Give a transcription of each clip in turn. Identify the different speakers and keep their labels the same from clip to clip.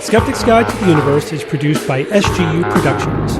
Speaker 1: Skeptic's Guide to the Universe is produced by SGU Productions.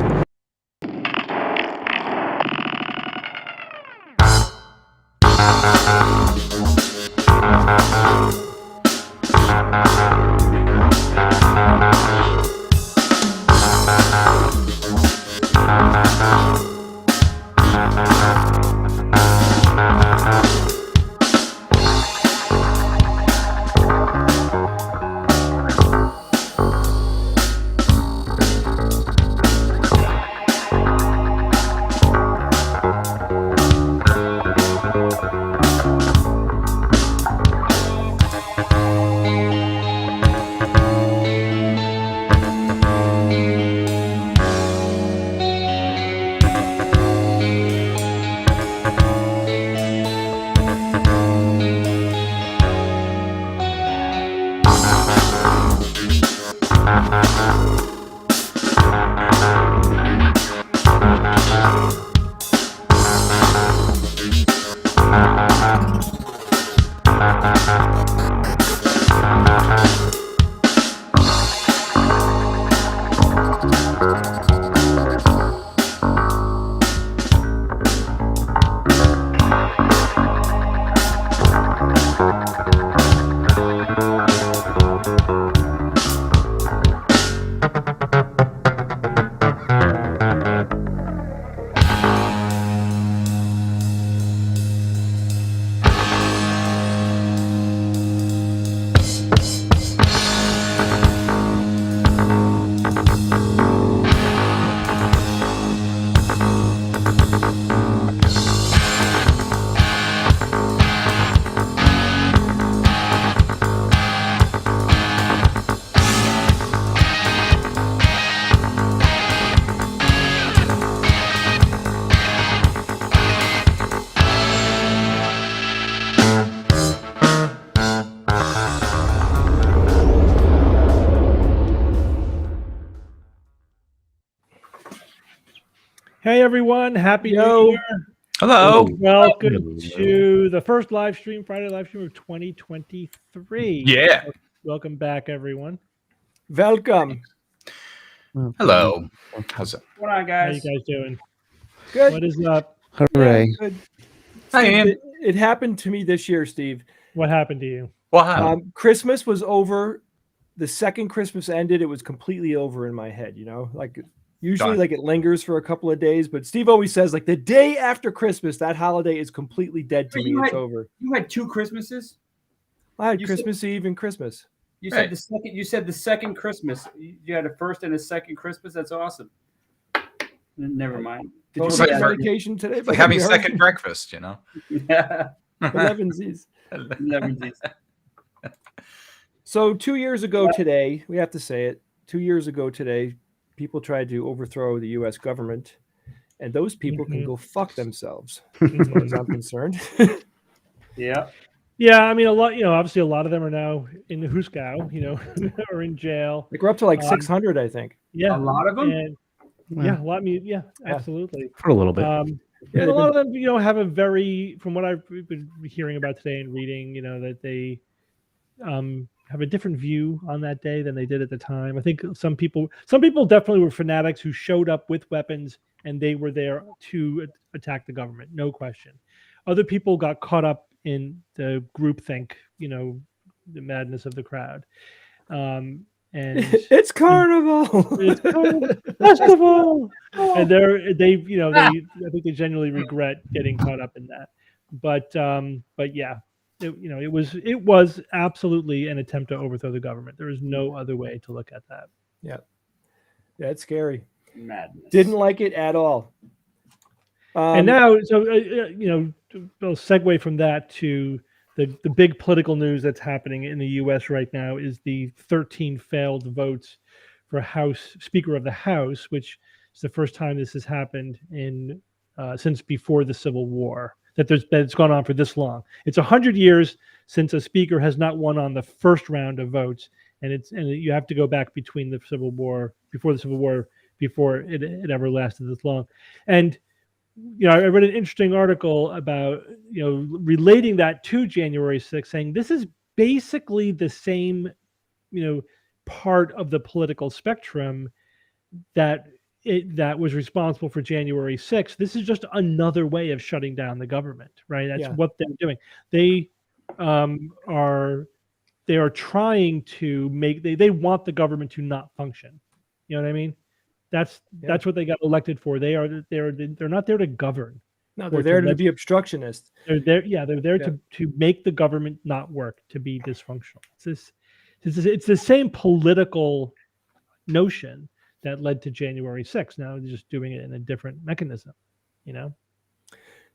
Speaker 1: Hey everyone, happy New Year.
Speaker 2: Hello.
Speaker 1: Welcome to the first live stream, Friday live stream of 2023.
Speaker 2: Yeah.
Speaker 1: Welcome back, everyone.
Speaker 3: Welcome.
Speaker 2: Hello. How's it?
Speaker 4: What on,
Speaker 1: How you
Speaker 4: guys?
Speaker 1: guys doing?
Speaker 3: Good.
Speaker 1: What is up?
Speaker 5: Hooray.
Speaker 3: Yeah, good.
Speaker 2: Hi,
Speaker 3: Steve,
Speaker 2: Ian.
Speaker 3: it happened to me this year, Steve.
Speaker 1: What happened to you?
Speaker 2: Wow.
Speaker 3: Christmas was over. The second Christmas ended, it was completely over in my head, you know? Like usually
Speaker 2: Done.
Speaker 3: like it lingers for a couple of days, but Steve always says like the day after Christmas, that holiday is completely dead to
Speaker 4: Wait,
Speaker 3: me.
Speaker 4: you
Speaker 3: It's
Speaker 4: had-
Speaker 3: over.
Speaker 4: You had two Christmases.
Speaker 3: I had
Speaker 4: you said-
Speaker 3: Christmas Eve and Christmas.
Speaker 4: You
Speaker 2: Right.
Speaker 4: said the second. You said the second Christmas. You had a first and a second Christmas. That's awesome. Never mind.
Speaker 3: Did you
Speaker 2: It's
Speaker 3: take
Speaker 2: like-
Speaker 3: medication today?
Speaker 2: It's like having second breakfast, you know?
Speaker 4: Yeah.
Speaker 3: 11Z's.
Speaker 4: Never did.
Speaker 3: So 2 years ago today, we have to say it. 2 years ago today, people tried to overthrow the U.S. government, and those people can go fuck themselves, as far as I'm concerned.
Speaker 4: Yeah.
Speaker 1: Yeah, I mean, obviously a lot of them are now in the Huskow, or in jail.
Speaker 3: Like we're up to like 600, I think.
Speaker 1: Yeah,
Speaker 4: A lot of them.
Speaker 1: and yeah, a lot. Yeah, absolutely.
Speaker 5: For a little bit.
Speaker 1: And
Speaker 3: they've
Speaker 1: a lot of them, have a very, from what I've been hearing about today and reading, that they have a different view on that day than they did at the time. I think some people definitely were fanatics who showed up with weapons and they were there to attack the government, no question. Other people got caught up in the groupthink, the madness of the crowd. And
Speaker 3: It's carnival.
Speaker 1: it's carnival festival, and they I think they genuinely regret getting caught up in that. But yeah, it was absolutely an attempt to overthrow the government. There is no other way to look at that.
Speaker 3: Yeah, it's scary.
Speaker 4: Madness.
Speaker 3: Didn't like it at all.
Speaker 1: And now, so we'll segue from that to the big political news that's happening in the U.S. right now is the 13 failed votes for Speaker of the House, which is the first time this has happened since before the Civil War. That it's gone on for this long. It's 100 years since a speaker has not won on the first round of votes, and you have to go back before the Civil War, before it ever lasted this long. And I read an interesting article about relating that to January 6th, saying this is basically the same part of the political spectrum that was responsible for January 6th. This is just another way of shutting down the government, right? That's what they're doing. They are trying to make they want the government to not function. You know what I mean? That's what they got elected for. They're not there to govern.
Speaker 3: No, they're there to be obstructionists.
Speaker 1: They're there to make the government not work, to be dysfunctional. It's the same political notion that led to January 6th. Now they're just doing it in a different mechanism,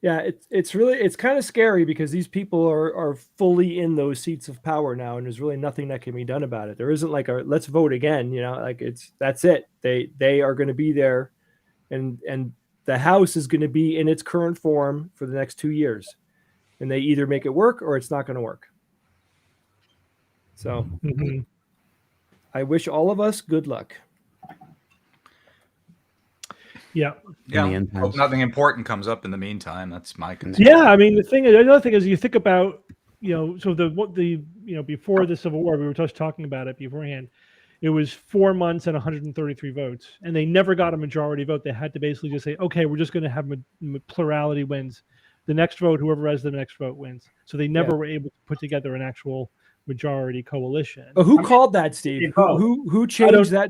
Speaker 3: Yeah, it's kind of scary because these people are fully in those seats of power now, and there's really nothing that can be done about it. There isn't like a let's vote again, like that's it. They are going to be there, and the House is going to be in its current form for the next 2 years, and they either make it work or it's not going to work. So I wish all of us good luck.
Speaker 2: Yeah. Hope nothing important comes up in the meantime. That's my concern.
Speaker 1: Yeah, I mean another thing is you think about so the before the Civil War, we were just talking about it beforehand. It was 4 months and 133 votes, and they never got a majority vote. They had to basically just say, okay, we're just going to have plurality wins. The next vote, whoever has the next vote wins. So they never were able to put together an actual majority coalition.
Speaker 3: Oh, who called that, Steve? Who changed that?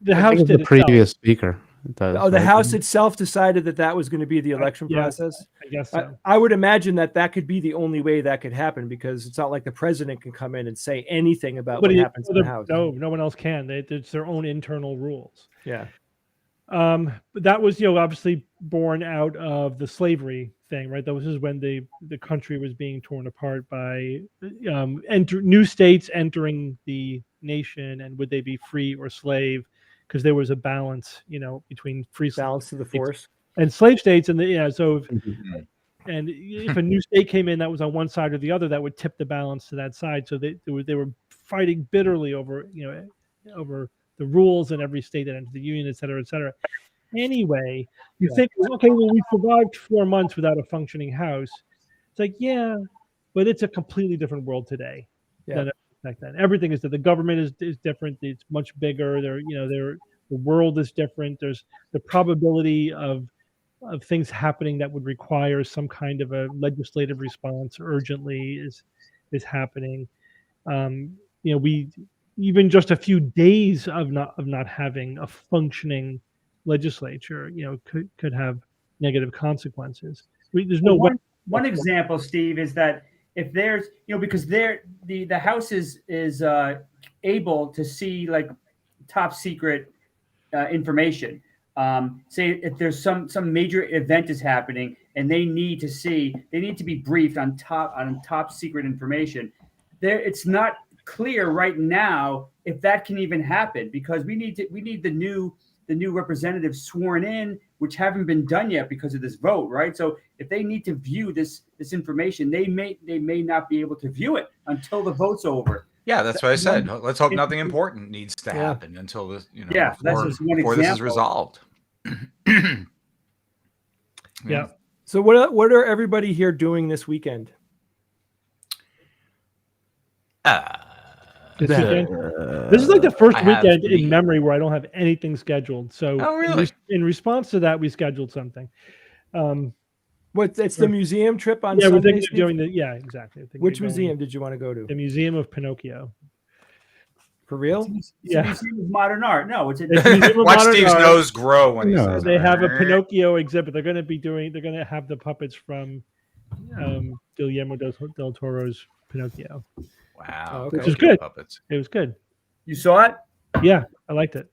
Speaker 1: The House did.
Speaker 5: The previous speaker.
Speaker 3: The House itself decided that was going to be the election process.
Speaker 1: I guess so.
Speaker 3: I would imagine that could be the only way that could happen, because it's not like the president can come in and say anything about what happens in the House.
Speaker 1: No one else can. It's their own internal rules.
Speaker 3: Yeah.
Speaker 1: But that was obviously born out of the slavery thing, right? That was when the country was being torn apart by new states entering the nation, and would they be free or slave? Because there was a balance, between free
Speaker 3: balance to the force
Speaker 1: and slave states, and and if a new state came in that was on one side or the other, that would tip the balance to that side. So they were fighting bitterly over over the rules in every state that entered the union, et cetera, et cetera. Anyway, you think, okay, well, we survived 4 months without a functioning House. It's like, yeah, but it's a completely different world today than back then. Everything is that the government is different. It's much bigger. The world is different. There's the probability of things happening that would require some kind of a legislative response urgently is happening. We even just a few days of not having a functioning legislature, could have negative consequences. There's no way.
Speaker 4: One example, Steve, is that if there's, because the House is able to see like top secret information. Say if there's some major event is happening and they need to be briefed on top secret information. It's not clear right now if that can even happen, because we need the new representatives sworn in, which haven't been done yet because of this vote, right? So if they need to view this information, they may not be able to view it until the vote's over.
Speaker 2: Yeah, that's what I said. Let's hope nothing important needs to happen until this,
Speaker 4: that's just one
Speaker 2: before
Speaker 4: example.
Speaker 2: this is resolved.
Speaker 1: Yeah.
Speaker 3: So what are everybody here doing this weekend?
Speaker 1: This is like the first weekend in memory where I don't have anything scheduled. So
Speaker 2: really?
Speaker 1: In response to that, we scheduled something.
Speaker 3: It's the museum trip on
Speaker 1: Sunday?
Speaker 3: We're
Speaker 1: thinking of doing exactly.
Speaker 3: Which museum did you want to go to?
Speaker 1: The Museum of Pinocchio.
Speaker 3: For real?
Speaker 4: It's a Museum of Modern Art. No, it's a
Speaker 1: Museum of
Speaker 2: Watch
Speaker 1: Modern
Speaker 2: Steve's
Speaker 1: Art.
Speaker 2: nose grow when he says
Speaker 1: they have a Pinocchio exhibit. They're going to have the puppets from Guillermo del Toro's Pinocchio.
Speaker 2: Wow,
Speaker 1: which is good.
Speaker 2: Puppets.
Speaker 1: It was good.
Speaker 4: You saw it?
Speaker 1: Yeah, I liked it.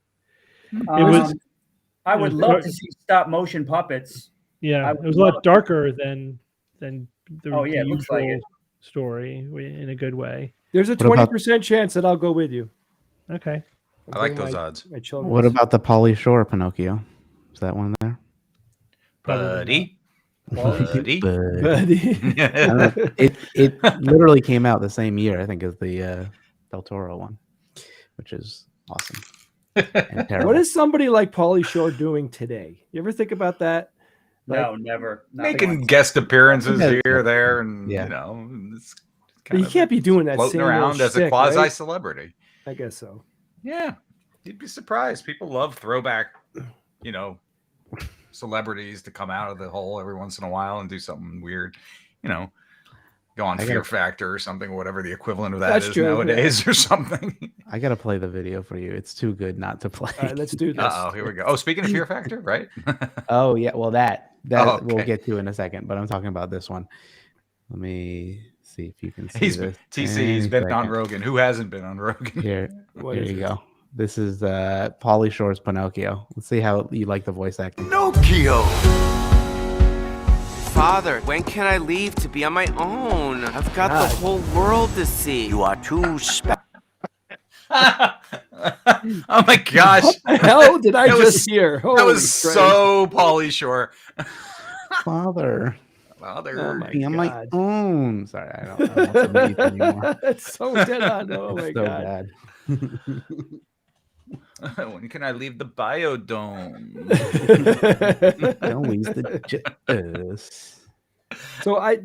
Speaker 4: I would love to see stop motion puppets.
Speaker 1: Yeah, it was a lot darker than the
Speaker 4: it looks like it.
Speaker 1: Story in a good way.
Speaker 3: There's a 20% chance that I'll go with you.
Speaker 1: Okay.
Speaker 2: I like those odds.
Speaker 3: My children.
Speaker 5: What about the Pauly Shore Pinocchio? Is that one there?
Speaker 2: Buddy.
Speaker 3: Buddy.
Speaker 5: It literally came out the same year, I think, as the Del Toro one, which is awesome. And terrible.
Speaker 3: What is somebody like Pauly Shore doing today? You ever think about that?
Speaker 4: No, never.
Speaker 2: Making guest appearances here, there, and it's
Speaker 3: but you can't be doing that.
Speaker 2: floating around as a quasi-celebrity.
Speaker 3: I guess so.
Speaker 2: Yeah, you'd be surprised. People love throwback, celebrities to come out of the hole every once in a while and do something weird, go on Fear Factor or something, whatever the equivalent of that is nowadays or something.
Speaker 5: I gotta play the video for you. It's too good not to play.
Speaker 3: All right, let's do this.
Speaker 2: Oh, here we go. Oh, speaking of Fear Factor, right?
Speaker 5: Oh yeah, well that we'll get to in a second, but I'm talking about this one. Let me see if you can see this.
Speaker 2: He's been on Rogan. Who hasn't been on Rogan?
Speaker 5: Here you go. This is Pauly Shore's Pinocchio. Let's see how you like the voice acting.
Speaker 6: Pinocchio! Father, when can I leave to be on my own? I've got the whole world to see. You are too special.
Speaker 2: Oh my gosh.
Speaker 3: What the hell did I just hear?
Speaker 2: That was so Pauly Shore.
Speaker 5: Father.
Speaker 3: Oh my
Speaker 5: on
Speaker 3: God.
Speaker 5: my own. Sorry, I don't want to meet anymore.
Speaker 3: That's so dead on. Oh my
Speaker 5: so
Speaker 3: God.
Speaker 5: Bad.
Speaker 2: When can I leave the biodome?
Speaker 5: Don't lose the jizz.
Speaker 3: So I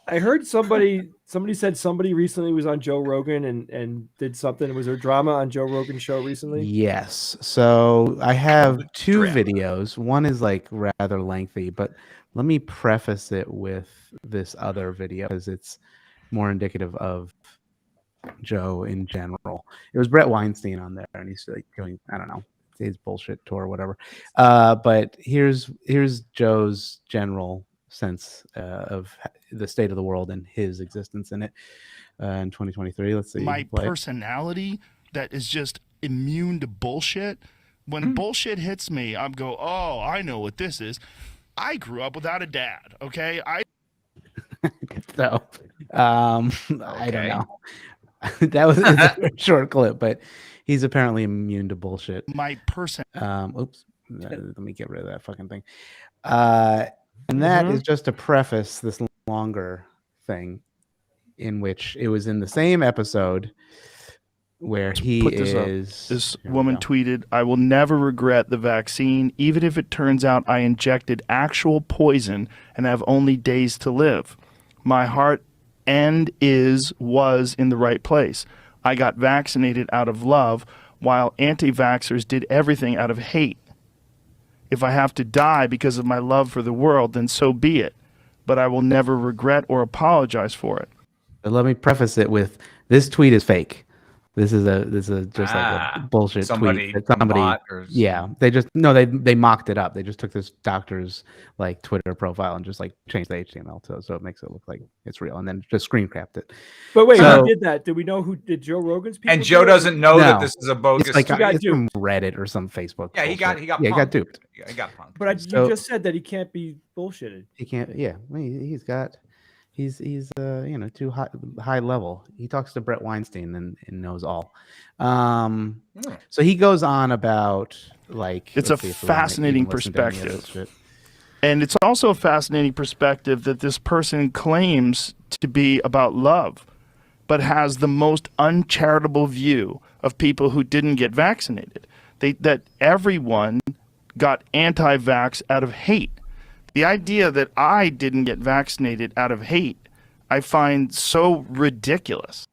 Speaker 3: heard somebody said somebody recently was on Joe Rogan and did something. Was there drama on Joe Rogan's show recently?
Speaker 5: Yes. So I have two videos. One is like rather lengthy, but let me preface it with this other video because it's more indicative of Joe in general. It was Brett Weinstein on there, and he's like doing, I don't know, his bullshit tour or whatever. But here's Joe's general sense of the state of the world and his existence in it in 2023. Let's see.
Speaker 7: My personality that is just immune to bullshit. When bullshit hits me, I'm go, oh, I know what this is. I grew up without a dad. Okay.
Speaker 5: So, I don't know. That was a short clip, but he's apparently immune to bullshit.
Speaker 7: My person.
Speaker 5: Oops. Let me get rid of that fucking thing. And that is just to preface this longer thing in which it was in the same episode where he is.
Speaker 7: This woman tweeted, I will never regret the vaccine, even if it turns out I injected actual poison and have only days to live. My heart was in the right place. I got vaccinated out of love, while anti-vaxxers did everything out of hate. If I have to die because of my love for the world, then so be it. But I will never regret or apologize for it.
Speaker 5: But let me preface it with this tweet is fake. This is just like a bullshit tweet. They mocked it up. They just took this doctor's like Twitter profile and just like changed the HTML so it makes it look like it's real, and then just screen capped it.
Speaker 3: But wait, who did that? Did we know who did Joe Rogan's people?
Speaker 2: And Joe doesn't know that this is a bogus.
Speaker 5: It's like it's from Reddit or some Facebook.
Speaker 2: Yeah, he got
Speaker 5: duped.
Speaker 2: Yeah, he got punked.
Speaker 3: But you just said that he can't be bullshitted.
Speaker 5: He can't. Yeah, he's too high level. He talks to Brett Weinstein and knows all. So he goes on about like
Speaker 7: it's a fascinating perspective. And it's also a fascinating perspective that this person claims to be about love, but has the most uncharitable view of people who didn't get vaccinated. That everyone got anti-vax out of hate. The idea that I didn't get vaccinated out of hate, I find so ridiculous.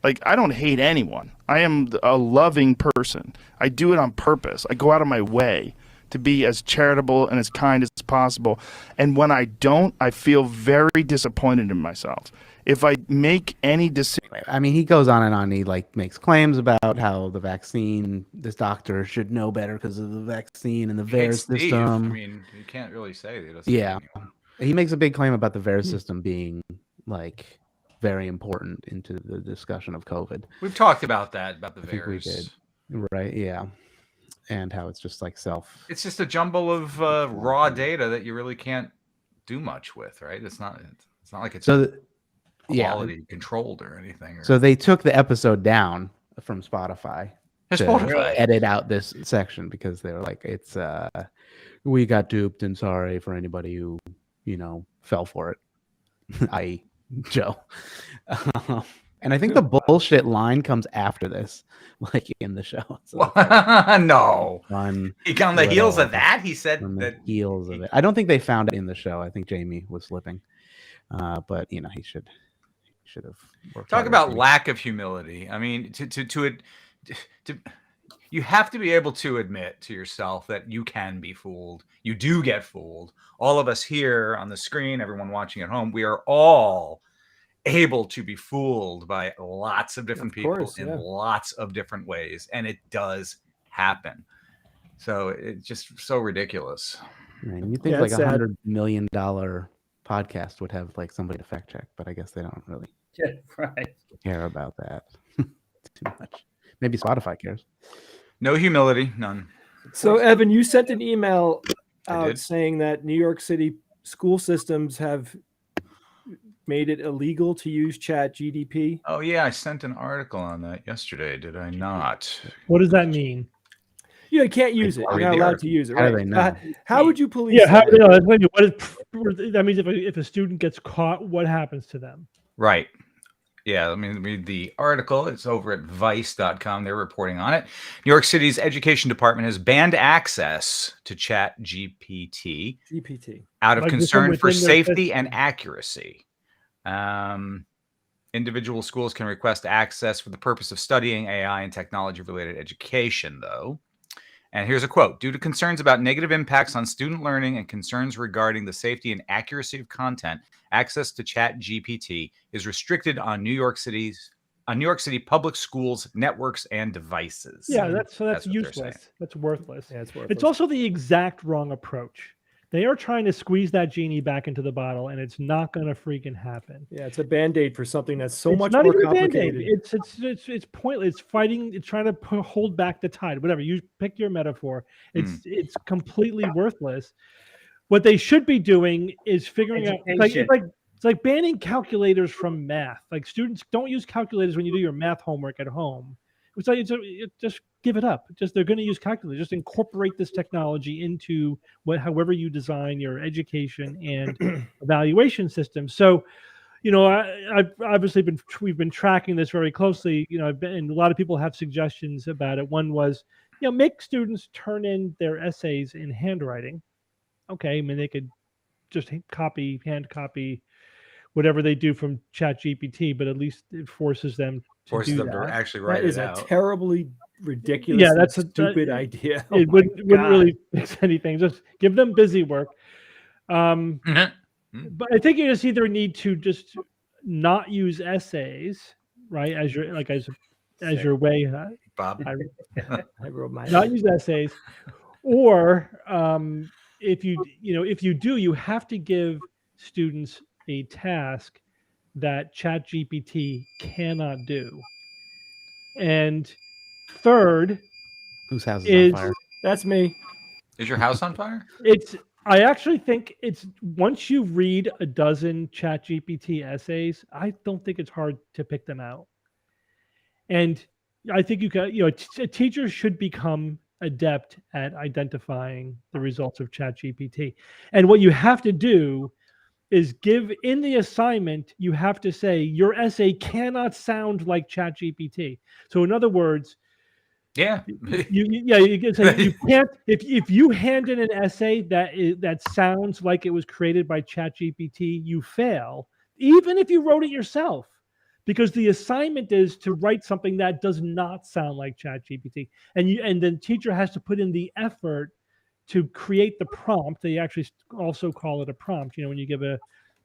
Speaker 7: Like, I don't hate anyone. I am a loving person. I do it on purpose. I go out of my way to be as charitable and as kind as possible. And when I don't, I feel very disappointed in myself. If I make any decision,
Speaker 5: I mean, he goes on and on. He like makes claims about how the vaccine, this doctor should know better because of the vaccine and the VAERS system.
Speaker 2: I mean, you can't really say that.
Speaker 5: Yeah, he makes a big claim about the VAERS system being like very important into the discussion of COVID.
Speaker 2: We've talked about that, about the VAERS.
Speaker 5: We did. Right? Yeah, and how it's just like
Speaker 2: It's just a jumble of raw data that you really can't do much with, right? It's not like it's quality controlled or anything.
Speaker 5: So they took the episode down from Spotify to edit out this section because they were like, it's we got duped and sorry for anybody who fell for it, i.e. Joe. And I think the bullshit line comes after this, like in the show. So
Speaker 2: no, he on the heels of that. He said that
Speaker 5: heels of it. I don't think they found it in the show. I think Jamie was slipping, but he should have worked.
Speaker 2: Talk about lack of humility. I mean, you have to be able to admit to yourself that you can be fooled. You do get fooled. All of us here on the screen, everyone watching at home, we are all able to be fooled by lots of different people in lots of different ways. And it does happen. So it's just so ridiculous.
Speaker 5: Man, you think like $100 million podcast would have like somebody to fact check, but I guess they don't really care about that too much. Maybe Spotify cares.
Speaker 2: No humility, none.
Speaker 3: So Evan, you sent an email out saying that New York City school systems have made it illegal to use ChatGPT.
Speaker 2: Oh yeah, I sent an article on that yesterday. Did I not?
Speaker 1: What does that mean?
Speaker 3: You can't use it. You're not allowed to use it. Right?
Speaker 5: How do they know?
Speaker 3: How would you police?
Speaker 1: Yeah, how do they know? That means if a student gets caught, what happens to them?
Speaker 2: Right. Yeah, let me read the article. It's over at vice.com. They're reporting on it. New York City's education department has banned access to ChatGPT out of concern for safety and accuracy. Individual schools can request access for the purpose of studying AI and technology-related education, though. And here's a quote. Due to concerns about negative impacts on student learning and concerns regarding the safety and accuracy of content, access to ChatGPT is restricted on New York City public schools, networks, and devices.
Speaker 1: Yeah, that's useless. That's worthless. Yeah, it's worthless. It's also the exact wrong approach. They are trying to squeeze that genie back into the bottle, and it's not going to freaking happen.
Speaker 3: Yeah, it's a Band-Aid for something that's much more complicated.
Speaker 1: It's pointless. It's fighting. It's trying to hold back the tide. Whatever you pick your metaphor, it's completely worthless. What they should be doing is figuring out. It's like banning calculators from math. Like students don't use calculators when you do your math homework at home. It's like just give it up. They're going to use calculators. Just incorporate this technology into however you design your education and evaluation system. So, I've obviously we've been tracking this very closely. And a lot of people have suggestions about it. One was, make students turn in their essays in handwriting. Okay, I mean they could just hand copy whatever they do from ChatGPT, but at least it forces them to
Speaker 2: actually write it out.
Speaker 3: That is a terribly ridiculous, that's a stupid idea.
Speaker 1: It wouldn't really fix anything. Just give them busy work. But I think you just either need to just not use essays, right? As your way,
Speaker 2: Bob.
Speaker 3: I wrote mine.
Speaker 1: Not use essays, or if you do, you have to give students a task that ChatGPT cannot do. And third,
Speaker 5: whose house is on fire?
Speaker 3: That's me.
Speaker 2: Is your house on fire?
Speaker 1: I actually think it's once you read a dozen ChatGPT essays, I don't think it's hard to pick them out. And I think a teacher should become adept at identifying the results of ChatGPT. And what you have to do is give in the assignment, you have to say your essay cannot sound like ChatGPT. So in other words, you can't if you hand in an essay that sounds like it was created by ChatGPT, you fail, even if you wrote it yourself, because the assignment is to write something that does not sound like ChatGPT, and the teacher has to put in the effort to create the prompt. They actually also call it a prompt. When you give a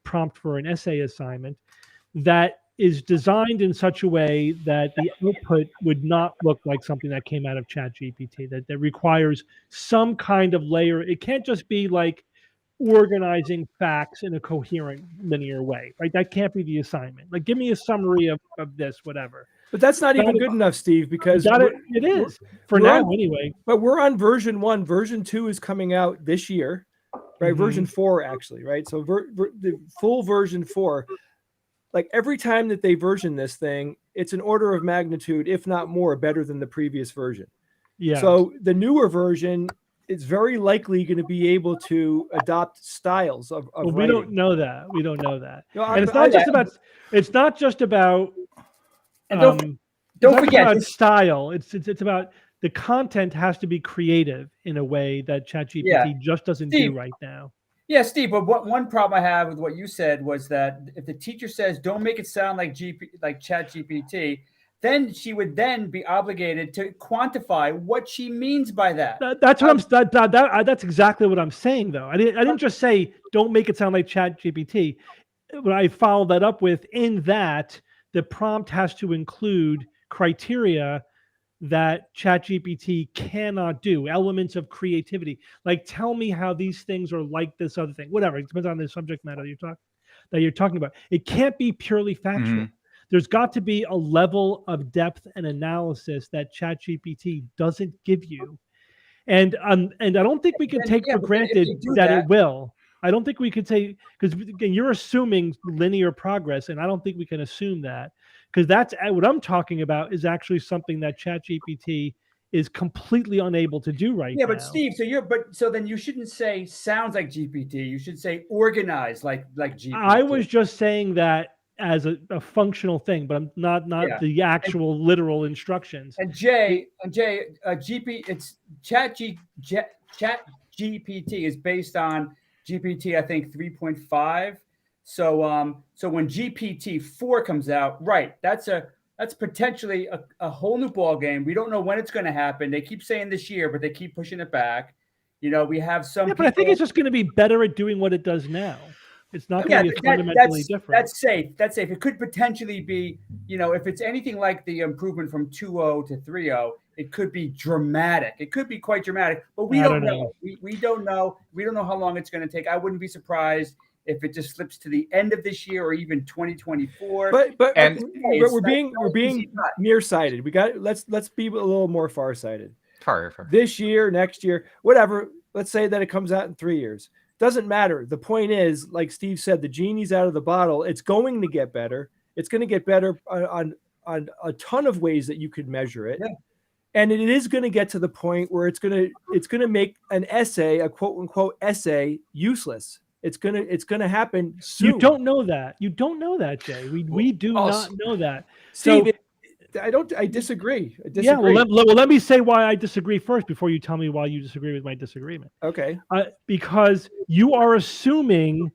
Speaker 1: prompt for an essay assignment, that is designed in such a way that the output would not look like something that came out of ChatGPT, that requires some kind of layer. It can't just be like organizing facts in a coherent, linear way, right? That can't be the assignment. Like, give me a summary of this, whatever.
Speaker 3: But that's not even good enough, Steve, because
Speaker 1: it is for now anyway.
Speaker 3: But we're on version 1. Version 2 is coming out this year, right? Version 4, actually, right? So the full version 4, like every time that they version this thing, it's an order of magnitude, if not more, better than the previous version. Yeah. So the newer version is very likely going to be able to adopt styles of writing.
Speaker 1: We don't know that. And it's not just about. And don't forget about style. It's about the content has to be creative in a way that ChatGPT just doesn't do right now.
Speaker 4: Yeah, Steve. But one problem I have with what you said was that if the teacher says don't make it sound like ChatGPT, then she would then be obligated to quantify what she means by that.
Speaker 1: That's what that's exactly what I'm saying, though. I didn't just say don't make it sound like Chat GPT. But I followed that up with, in that the prompt has to include criteria that ChatGPT cannot do, elements of creativity. Like, tell me how these things are like this other thing. Whatever, it depends on the subject matter you're talking about. It can't be purely factual. There's got to be a level of depth and analysis that ChatGPT doesn't give you, and I don't think we can take for granted that it will. I don't think we could say, because again, you're assuming linear progress, and I don't think we can assume that, because that's what I'm talking about is actually something that ChatGPT is completely unable to do right now.
Speaker 4: Yeah, but Steve, so then you shouldn't say sounds like GPT. You should say organized like GPT.
Speaker 1: I was just saying that as a functional thing, but I'm not the actual literal instructions.
Speaker 4: And Jay, it's Chat GPT is based on GPT, I think 3.5. So when GPT-4 comes out, right, that's potentially a whole new ball game. We don't know when it's going to happen. They keep saying this year, but they keep pushing it back. We have some.
Speaker 1: Yeah, but I think it's just going to be better at doing what it does now. It's not going to be fundamentally different.
Speaker 4: That's safe. It could potentially be, if it's anything like the improvement from 2.0 to 3.0, it could be dramatic. It could be quite dramatic, but we don't know. We don't know. We don't know how long it's going to take. I wouldn't be surprised if it just slips to the end of this year or even 2024.
Speaker 3: But we're being nearsighted. Let's be a little more farsighted.
Speaker 2: Far.
Speaker 3: This year, next year, whatever. Let's say that it comes out in 3 years. Doesn't matter. The point is, like Steve said, the genie's out of the bottle. It's going to get better. It's going to get better on a ton of ways that you could measure it. Yeah. And it is going to get to the point where it's going to make an essay, a quote unquote essay, useless. It's going to happen soon.
Speaker 1: You don't know that. You don't know that, Jay. We do not know that.
Speaker 3: Steve, I disagree.
Speaker 1: Yeah, well, let me say why I disagree first before you tell me why you disagree with my disagreement.
Speaker 3: Okay.
Speaker 1: Because you are assuming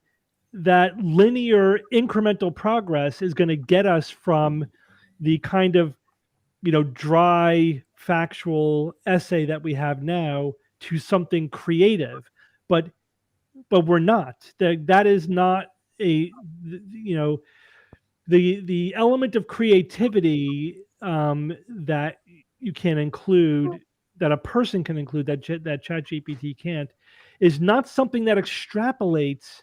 Speaker 1: that linear incremental progress is going to get us from the kind of, dry factual essay that we have now to something creative, but we're not. That is not the element of creativity that you can include, that a person can include, that ChatGPT can't, is not something that extrapolates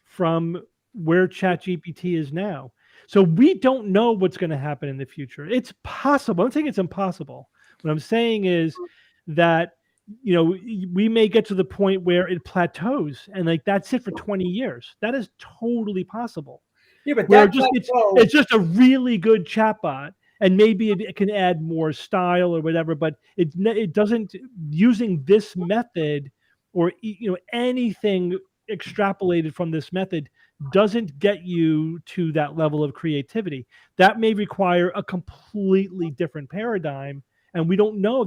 Speaker 1: from where ChatGPT is now. So we don't know what's going to happen in the future. It's possible. I'm saying it's impossible. What I'm saying is that we may get to the point where it plateaus and that's it for 20 years. That is totally possible.
Speaker 4: Yeah, but
Speaker 1: it's just a really good chatbot, and maybe it can add more style or whatever, but it doesn't, using this method or anything extrapolated from this method doesn't get you to that level of creativity. That may require a completely different paradigm, and we don't know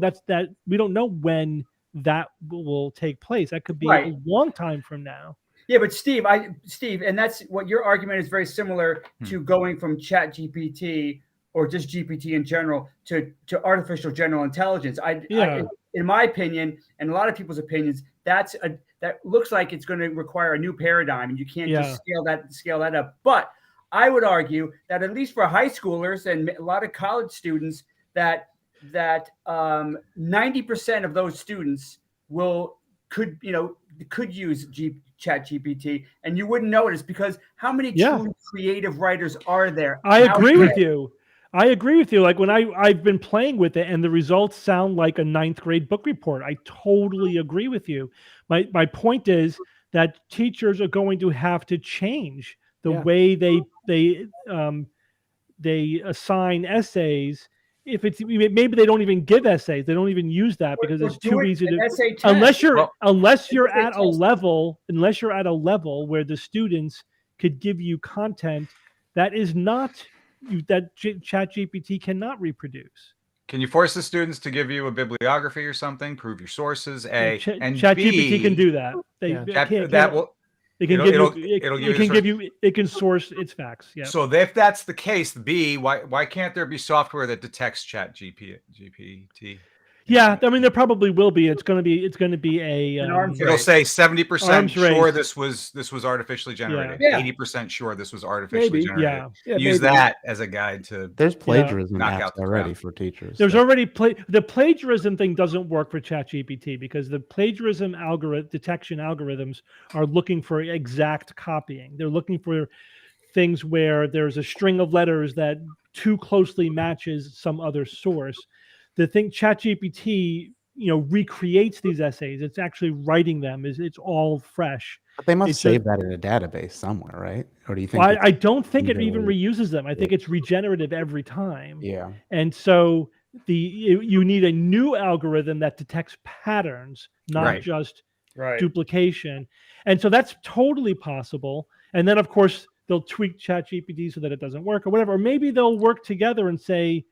Speaker 1: we don't know when that will take place. That could be a long time from now.
Speaker 4: Yeah, but Steve, and that's what your argument is very similar to going from Chat GPT or just GPT in general to artificial general intelligence. In my opinion, and a lot of people's opinions, that looks like it's going to require a new paradigm, and you can't just scale that up. But I would argue that at least for high schoolers and a lot of college students, that 90% of those students could use Chat GPT, and you wouldn't notice, because how many true creative writers are there?
Speaker 1: I agree with you. Like when I've been playing with it and the results sound like a 9th grade book report. I totally agree with you. My point is that teachers are going to have to change the way they assign essays. If it's, maybe they don't even give essays, they don't even use that because it's too easy to, unless you're at a level where the students could give you content that is not, that ChatGPT cannot reproduce.
Speaker 2: Can you force the students to give you a bibliography or something, prove your sources? And
Speaker 1: ChatGPT can do that. It can it can source its facts. Yeah.
Speaker 2: So if that's the case, B, why can't there be software that detects Chat GPT?
Speaker 1: Yeah, I mean there probably will be. It's going to be a.
Speaker 2: It'll say 70% sure
Speaker 1: race.
Speaker 2: this was artificially generated.
Speaker 4: Yeah.
Speaker 2: 80% sure this was artificially
Speaker 3: Maybe.
Speaker 2: generated.
Speaker 3: Yeah,
Speaker 2: Use
Speaker 3: maybe.
Speaker 2: that as a guide to.
Speaker 5: There's plagiarism
Speaker 2: knock
Speaker 5: apps
Speaker 2: out the
Speaker 5: already
Speaker 2: crowd.
Speaker 5: for teachers.
Speaker 1: There's already the plagiarism thing doesn't work for ChatGPT because the plagiarism detection algorithms are looking for exact copying. They're looking for things where there's a string of letters that too closely matches some other source. The thing ChatGPT, recreates these essays. It's actually writing them. It's all fresh.
Speaker 5: But they must save that in a database somewhere, right? Or do you think?
Speaker 1: Well, I don't think it even reuses them. I think it's regenerative every time.
Speaker 5: Yeah.
Speaker 1: And so you need a new algorithm that detects patterns, not just duplication. And so that's totally possible. And then of course they'll tweak ChatGPT so that it doesn't work or whatever. Or maybe they'll work together and say,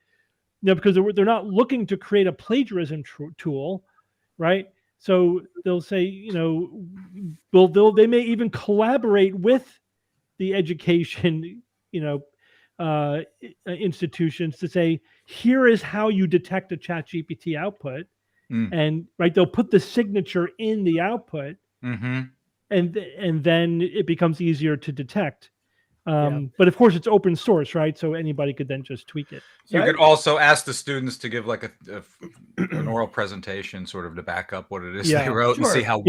Speaker 1: because they're not looking to create a plagiarism tool, right? So they'll say, they may even collaborate with the education, institutions to say, here is how you detect a ChatGPT output, and they'll put the signature in the output, and then it becomes easier to detect. But of course, it's open source, right? So anybody could then just tweak it.
Speaker 2: You could also ask the students to give like an oral presentation, sort of to back up what it is they wrote and see how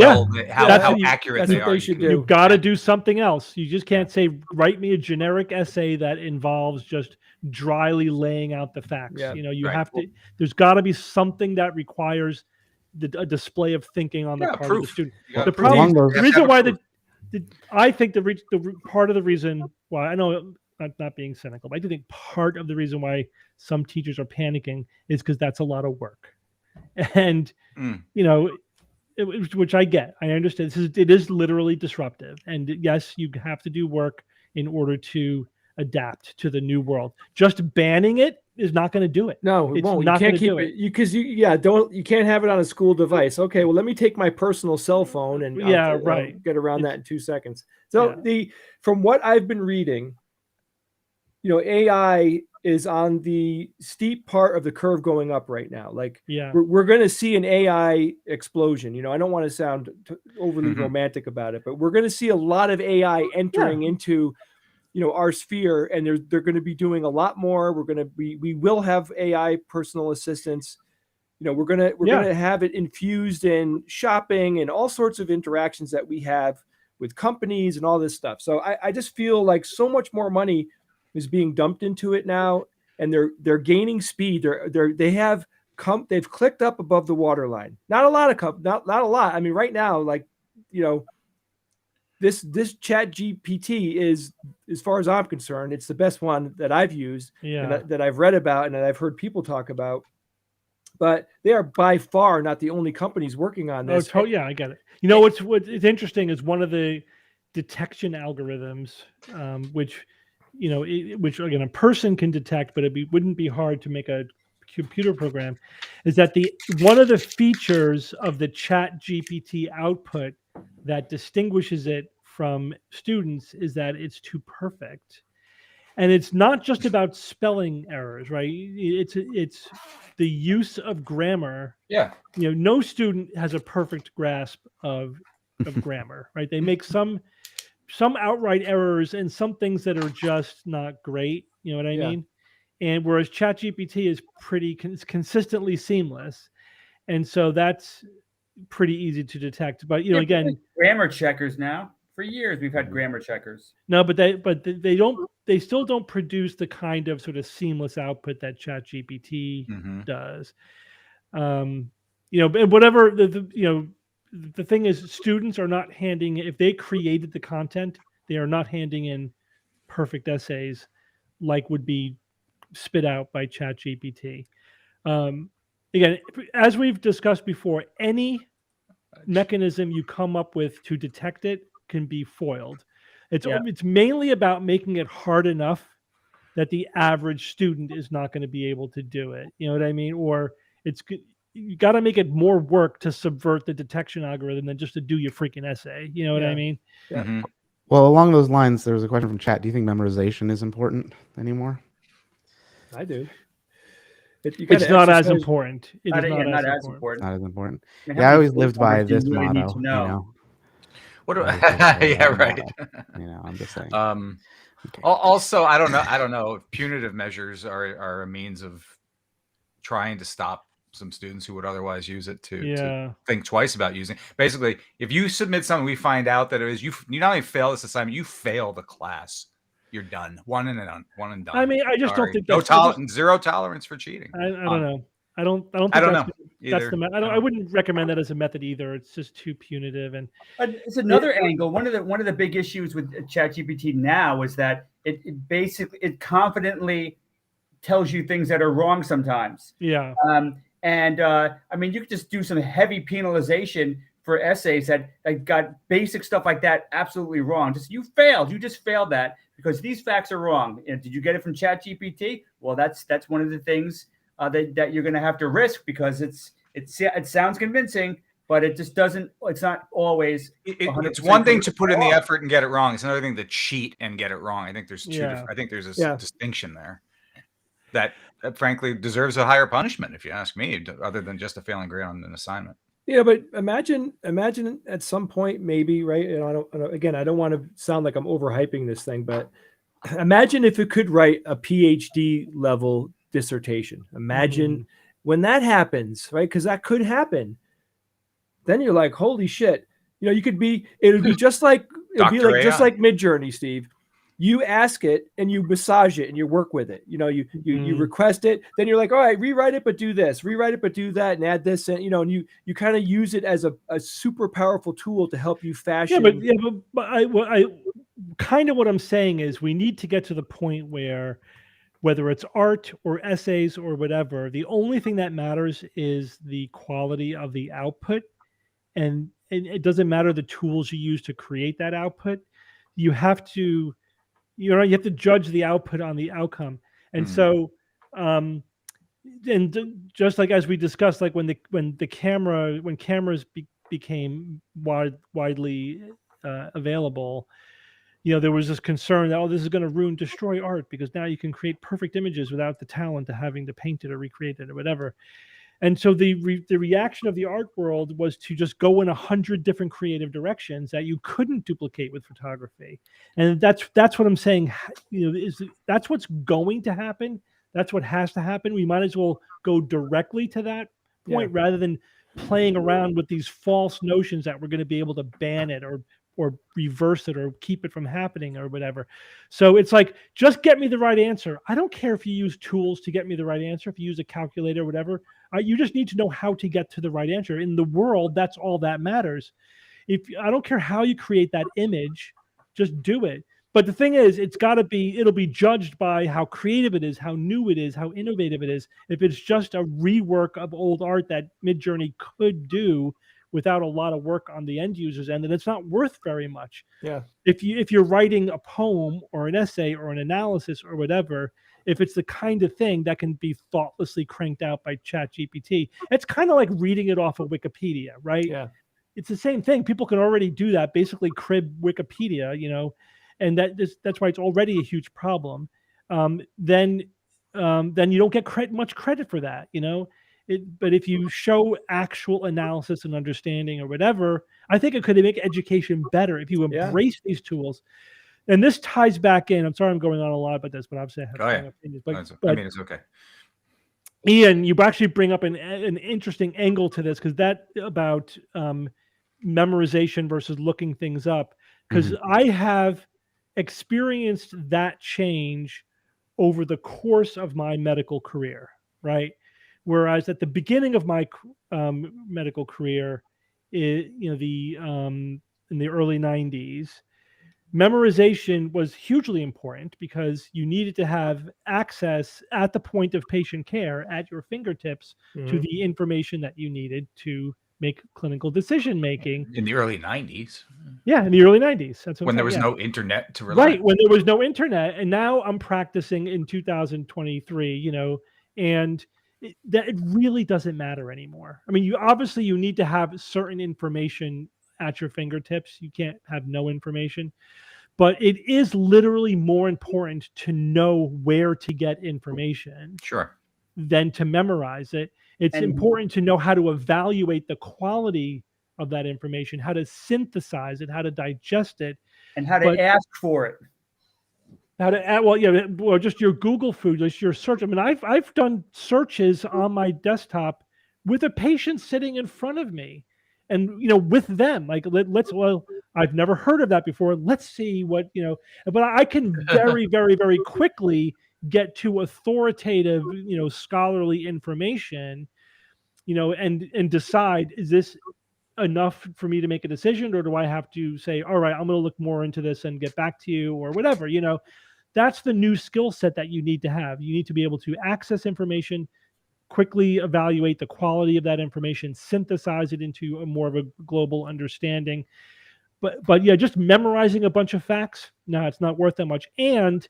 Speaker 2: how accurate they are.
Speaker 1: You've got to do something else. You just can't say, write me a generic essay that involves just dryly laying out the facts.
Speaker 3: Yeah.
Speaker 1: You have to. There's got to be something that requires a display of thinking on the part of the student. The problem, the reason why I think the part of the reason why, I know I'm not being cynical, but I do think part of the reason why some teachers are panicking is because that's a lot of work, and which I get. I understand. It is literally disruptive, and yes, you have to do work in order to adapt to the new world. Just banning it is not going to do it.
Speaker 3: No, it won't. You can't keep it because you can't have it on a school device. Okay, well, let me take my personal cell phone and I'll get around that in 2 seconds. So from what I've been reading, AI is on the steep part of the curve going up right now. Like we're going to see an AI explosion. I don't want to sound overly romantic about it, but we're going to see a lot of AI entering into our sphere, and they're going to be doing a lot more. We will have AI personal assistants. We're going to have it infused in shopping and all sorts of interactions that we have with companies and all this stuff. So I just feel like so much more money is being dumped into it now, and they're gaining speed. They've clicked up above the waterline. Not a lot. I mean, right now, this Chat GPT is, as far as I'm concerned, it's the best one that I've used and that I've read about and that I've heard people talk about. But they are by far not the only companies working on this.
Speaker 1: Oh, I get it. What's interesting is one of the detection algorithms, which again a person can detect, but wouldn't be hard to make a computer program, is that one of the features of the Chat GPT output that distinguishes it from students is that it's too perfect. And it's not just about spelling errors, right? It's the use of grammar.
Speaker 2: Yeah.
Speaker 1: No student has a perfect grasp of grammar, right? They make some outright errors and some things that are just not great. You know what I mean? And whereas ChatGPT is pretty consistently seamless, and so that's pretty easy to detect. But again,
Speaker 4: grammar checkers now. For years, we've had grammar checkers.
Speaker 1: No, but they still don't produce the kind of sort of seamless output that ChatGPT does. And whatever the thing is, students are not if they created the content, they are not handing in perfect essays like would be spit out by ChatGPT. Again, as we've discussed before, any mechanism you come up with to detect it can be foiled. It's mainly about making it hard enough that the average student is not going to be able to do it. You know what I mean? Or you got to make it more work to subvert the detection algorithm than just to do your freaking essay. You know what I mean?
Speaker 3: Yeah.
Speaker 2: Mm-hmm.
Speaker 5: Well, along those lines, there was a question from chat. Do you think memorization is important anymore?
Speaker 3: I do.
Speaker 1: It's not as important. It is
Speaker 4: not
Speaker 1: as
Speaker 4: as
Speaker 1: important.
Speaker 4: important.
Speaker 5: Not as important.
Speaker 4: I mean,
Speaker 5: Yeah, I
Speaker 4: how many
Speaker 5: always lived
Speaker 4: phone
Speaker 5: by
Speaker 4: numbers do you
Speaker 5: this
Speaker 4: really need
Speaker 5: motto.
Speaker 4: to
Speaker 5: You
Speaker 4: know?
Speaker 5: know.
Speaker 2: What do
Speaker 5: I always lived by
Speaker 2: yeah,
Speaker 5: that
Speaker 2: right.
Speaker 5: motto. You know, I'm just saying. Okay.
Speaker 2: Also, I don't know if punitive measures are a means of trying to stop some students who would otherwise use it to think twice about using. Basically, if you submit something, we find out that it is you not only fail this assignment, you fail the class. You're done. One and done.
Speaker 1: I mean, I just don't think
Speaker 2: zero tolerance for cheating.
Speaker 1: I don't know. I don't think that's the I wouldn't recommend that as a method either. It's just too punitive. And
Speaker 4: it's another angle. One of the big issues with ChatGPT now is that it basically confidently tells you things that are wrong sometimes.
Speaker 1: Yeah.
Speaker 4: I mean, you could just do some heavy penalization for essays that got basic stuff like that absolutely wrong. You just failed that because these facts are wrong. And did you get it from ChatGPT? Well, that's one of the things that you're going to have to risk because it sounds convincing, but it just doesn't. It's not always.
Speaker 2: It's one thing to put in the effort and get it wrong. It's another thing to cheat and get it wrong. I think there's I think there's a distinction there that frankly deserves a higher punishment, if you ask me, other than just a failing grade on an assignment.
Speaker 3: Yeah, but imagine at some point, maybe, right? You know, I don't want to sound like I'm overhyping this thing, but imagine if it could write a PhD level dissertation. Imagine when that happens, right? Because that could happen. Then you're like, holy shit! You know, it would be just like just like Midjourney, Steve. You ask it and you massage it and you work with it. You know, you request it. Then you're like, all right, rewrite it, but do this. Rewrite it, but do that, and add this. And and you kind of use it as a super powerful tool to help you fashion.
Speaker 1: But I kind of what I'm saying is we need to get to the point where, whether it's art or essays or whatever, the only thing that matters is the quality of the output, and it doesn't matter the tools you use to create that output. You have to. You have to judge the output on the outcome. And so, and just like as we discussed, like when cameras became widely available, there was this concern that, this is going to destroy art because now you can create perfect images without the talent of having to paint it or recreate it or whatever. And so the reaction of the art world was to just go in 100 different creative directions that you couldn't duplicate with photography. And that's what I'm saying. That's what's going to happen. That's what has to happen. We might as well go directly to that point rather than playing around with these false notions that we're going to be able to ban it or reverse it or keep it from happening or whatever. So it's like, just get me the right answer. I don't care if you use tools to get me the right answer, if you use a calculator or whatever. You just need to know how to get to the right answer. In the world, that's all that matters. I don't care how you create that image, just do it. But the thing is, it'll be judged by how creative it is, how new it is, how innovative it is. If it's just a rework of old art that Midjourney could do without a lot of work on the end user's end, then it's not worth very much.
Speaker 3: Yeah.
Speaker 1: If you're writing a poem or an essay or an analysis or whatever, if it's the kind of thing that can be thoughtlessly cranked out by ChatGPT, it's kind of like reading it off of Wikipedia, right?
Speaker 3: Yeah.
Speaker 1: It's the same thing. People can already do that, basically crib Wikipedia, and that's why it's already a huge problem. Then you don't get much credit for that, But if you show actual analysis and understanding or whatever, I think it could make education better if you embrace these tools. And this ties back in. I'm sorry I'm going on a lot about this, but obviously I have strong opinions. But
Speaker 2: it's okay.
Speaker 1: Ian, you actually bring up an interesting angle to this, because that about memorization versus looking things up. Because I have experienced that change over the course of my medical career, right? Whereas at the beginning of my medical career, in the early 90s, memorization was hugely important because you needed to have access at the point of patient care at your fingertips to the information that you needed to make clinical decision making.
Speaker 2: In the early 90s.
Speaker 1: Yeah, in the early 90s. That's
Speaker 2: when there was no internet to rely on.
Speaker 1: Right, when there was no internet. And now I'm practicing in 2023, and that it really doesn't matter anymore. I mean, you need to have certain information at your fingertips. You can't have no information, but it is literally more important to know where to get information
Speaker 2: Sure.
Speaker 1: than to memorize it. It's important to know how to evaluate the quality of that information, how to synthesize it, how to digest it,
Speaker 4: and how to ask for it.
Speaker 1: How to just your Google food, just your search. I mean, I've done searches on my desktop with a patient sitting in front of me, and with them, like I've never heard of that before. Let's see what but I can very, very, very quickly get to authoritative, scholarly information, and decide, is this enough for me to make a decision, or do I have to say, all right, I'm going to look more into this and get back to you, or whatever. That's the new skill set that you need to have. You need to be able to access information, quickly evaluate the quality of that information, synthesize it into a more of a global understanding. But yeah, just memorizing a bunch of facts, no, it's not worth that much. And